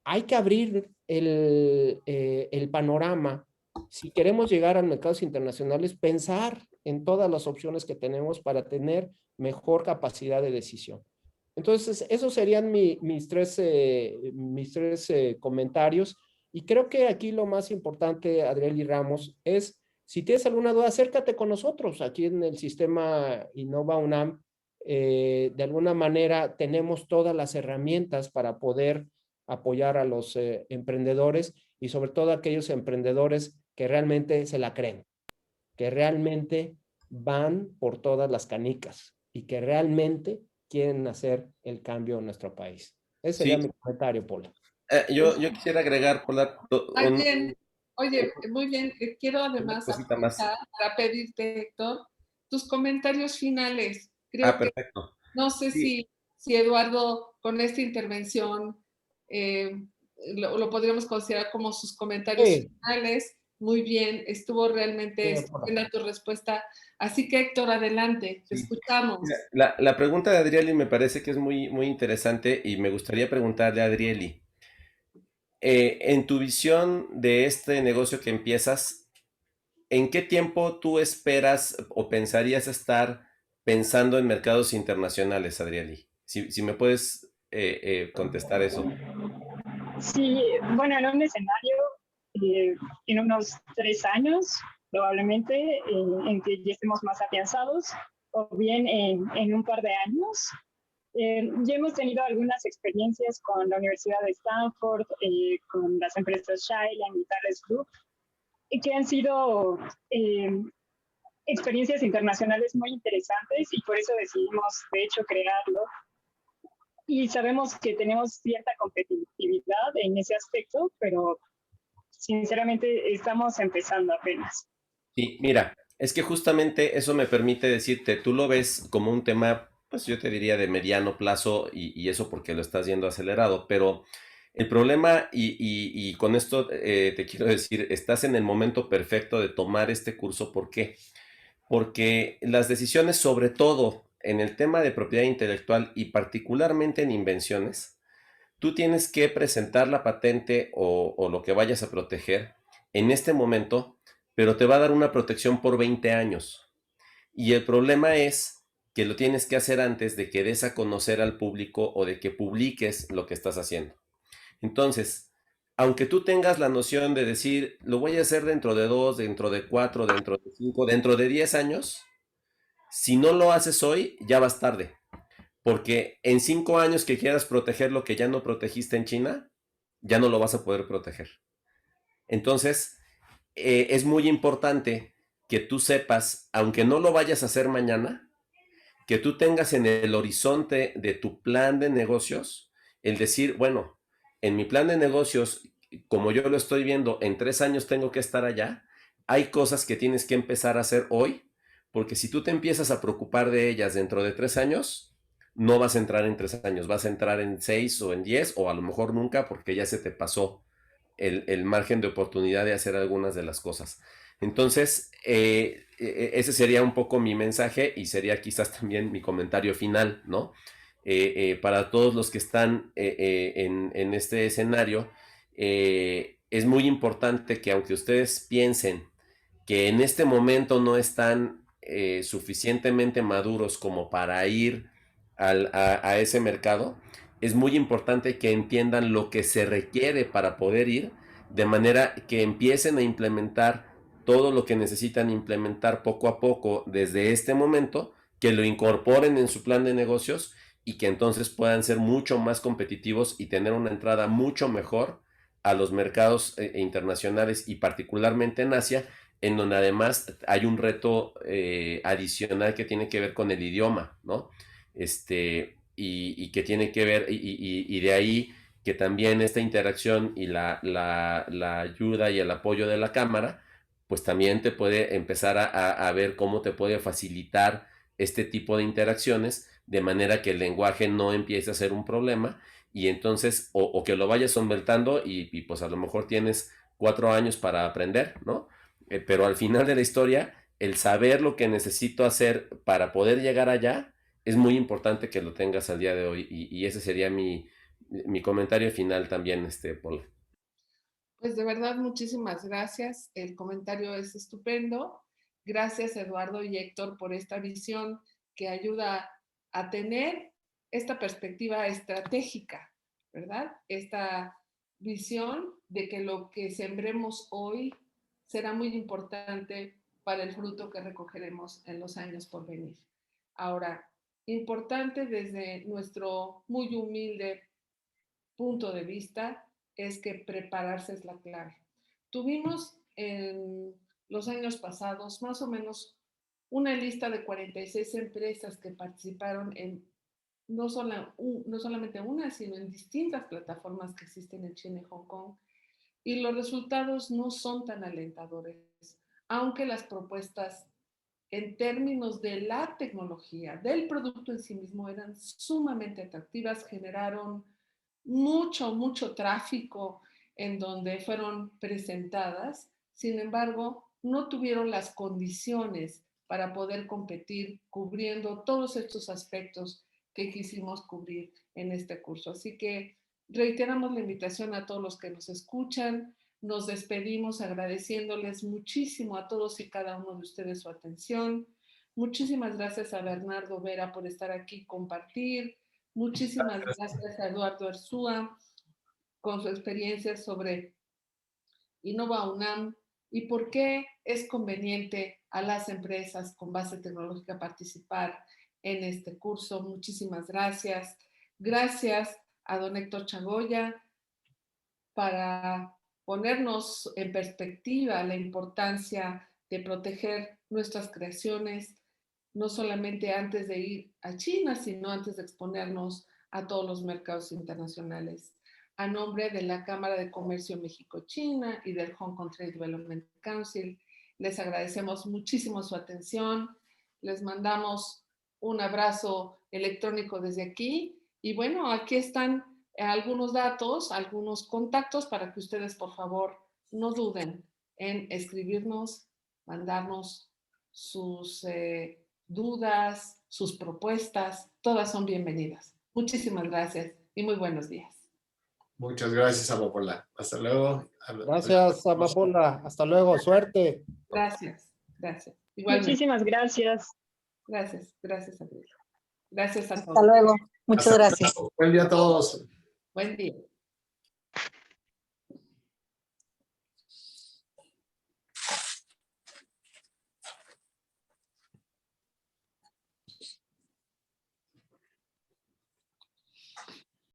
Speaker 2: hay que abrir el panorama. Si queremos llegar a mercados internacionales, pensar en todas las opciones que tenemos para tener mejor capacidad de decisión. Entonces, esos serían mis tres comentarios. Y creo que aquí lo más importante, Adriel y Ramos, es, si tienes alguna duda, acércate con nosotros. Aquí en el sistema Innova UNAM, de alguna manera tenemos todas las herramientas para poder apoyar a los emprendedores y sobre todo a aquellos emprendedores que realmente se la creen, que realmente van por todas las canicas y que realmente quieren hacer el cambio en nuestro país. Ese sería mi comentario, Paula.
Speaker 3: Yo quisiera agregar, Paula,
Speaker 1: Bien. Oye, muy bien. Quiero además
Speaker 3: aprovechar
Speaker 1: para pedirte, Héctor, tus comentarios finales. Creo
Speaker 3: perfecto.
Speaker 1: No sé si Eduardo, con esta intervención, lo podríamos considerar como sus comentarios finales Muy bien, estuvo realmente estupenda tu respuesta. Así que Héctor, adelante, te
Speaker 3: Sí.
Speaker 1: escuchamos.
Speaker 3: Mira, la pregunta de Adrieli me parece que es muy, muy interesante y me gustaría preguntarle a Adrieli, en tu visión de este negocio que empiezas, ¿en qué tiempo tú esperas o pensarías estar pensando en mercados internacionales, Adrieli? Si me puedes contestar eso.
Speaker 7: Sí, bueno, en un escenario, en unos 3 años, probablemente, en que ya estemos más afianzados, o bien en un par de años. Ya hemos tenido algunas experiencias con la Universidad de Stanford, con las empresas Shailen y Thales Group, y que han sido experiencias internacionales muy interesantes y por eso decidimos, de hecho, crearlo. Y sabemos que tenemos cierta competitividad en ese aspecto, pero sinceramente estamos empezando apenas.
Speaker 3: Sí, mira, es que justamente eso me permite decirte, tú lo ves como un tema, pues yo te diría de mediano plazo y eso porque lo estás yendo acelerado, pero el problema, y con esto te quiero decir, estás en el momento perfecto de tomar este curso. ¿Por qué? Porque las decisiones, sobre todo en el tema de propiedad intelectual y particularmente en invenciones, tú tienes que presentar la patente o lo que vayas a proteger en este momento, pero te va a dar una protección por 20 años. Y el problema es que lo tienes que hacer antes de que des a conocer al público o de que publiques lo que estás haciendo. Entonces, aunque tú tengas la noción de decir, lo voy a hacer dentro de 2, dentro de 4, dentro de 5, dentro de 10 años, si no lo haces hoy, ya vas tarde. Porque en 5 años que quieras proteger lo que ya no protegiste en China, ya no lo vas a poder proteger. Entonces, es muy importante que tú sepas, aunque no lo vayas a hacer mañana, que tú tengas en el horizonte de tu plan de negocios el decir, bueno, en mi plan de negocios, como yo lo estoy viendo, en 3 años tengo que estar allá. Hay cosas que tienes que empezar a hacer hoy, porque si tú te empiezas a preocupar de ellas dentro de 3 años, no vas a entrar en 3 años, vas a entrar en 6 o en 10 o a lo mejor nunca porque ya se te pasó el margen de oportunidad de hacer algunas de las cosas. Entonces, ese sería un poco mi mensaje y sería quizás también mi comentario final, ¿no? Para todos los que están en este escenario, es muy importante que aunque ustedes piensen que en este momento no están suficientemente maduros como para ir a ese mercado, es muy importante que entiendan lo que se requiere para poder ir, de manera que empiecen a implementar todo lo que necesitan implementar poco a poco desde este momento, que lo incorporen en su plan de negocios y que entonces puedan ser mucho más competitivos y tener una entrada mucho mejor a los mercados internacionales y particularmente en Asia, en donde además hay un reto adicional que tiene que ver con el idioma, ¿no? Y que tiene que ver, y de ahí que también esta interacción y la ayuda y el apoyo de la cámara, pues también te puede empezar a ver cómo te puede facilitar este tipo de interacciones, de manera que el lenguaje no empiece a ser un problema, y entonces, o que lo vayas solventando y pues a lo mejor tienes 4 años para aprender, ¿no? Pero al final de la historia, el saber lo que necesito hacer para poder llegar allá, es muy importante que lo tengas al día de hoy y ese sería mi comentario final también, Paul.
Speaker 1: Pues de verdad, muchísimas gracias. El comentario es estupendo. Gracias, Eduardo y Héctor, por esta visión que ayuda a tener esta perspectiva estratégica, ¿verdad? Esta visión de que lo que sembremos hoy será muy importante para el fruto que recogeremos en los años por venir. Ahora, importante desde nuestro muy humilde punto de vista es que prepararse es la clave. Tuvimos en los años pasados más o menos una lista de 46 empresas que participaron en no solamente una, sino en distintas plataformas que existen en China y Hong Kong. Y los resultados no son tan alentadores, aunque las propuestas en términos de la tecnología, del producto en sí mismo, eran sumamente atractivas, generaron mucho tráfico en donde fueron presentadas. sin embargo, no tuvieron las condiciones para poder competir cubriendo todos estos aspectos que quisimos cubrir en este curso. Así que reiteramos la invitación a todos los que nos escuchan. Nos despedimos agradeciéndoles muchísimo a todos y cada uno de ustedes su atención. Muchísimas gracias a Bernardo Vera por estar aquí y compartir. Muchísimas gracias a Eduardo Arzúa con su experiencia sobre Innova UNAM y por qué es conveniente a las empresas con base tecnológica participar en este curso. Muchísimas gracias. Gracias a don Héctor Chagoya para ponernos en perspectiva la importancia de proteger nuestras creaciones, no solamente antes de ir a China, sino antes de exponernos a todos los mercados internacionales. A nombre de la Cámara de Comercio México-China y del Hong Kong Trade Development Council, les agradecemos muchísimo su atención. Les mandamos un abrazo electrónico desde aquí. Y bueno, aquí están algunos datos, algunos contactos para que ustedes, por favor, no duden en escribirnos, mandarnos sus dudas, sus propuestas. Todas son bienvenidas. Muchísimas gracias y muy buenos días.
Speaker 4: Muchas gracias, Amapola. Hasta luego.
Speaker 2: Gracias, Amapola. Hasta luego. Suerte.
Speaker 1: Gracias. Gracias. Igualmente.
Speaker 7: Muchísimas gracias.
Speaker 1: Gracias. Gracias, Abril. Gracias a todos.
Speaker 5: Hasta luego. Muchas gracias.
Speaker 4: Buen día a todos.
Speaker 1: Buen día.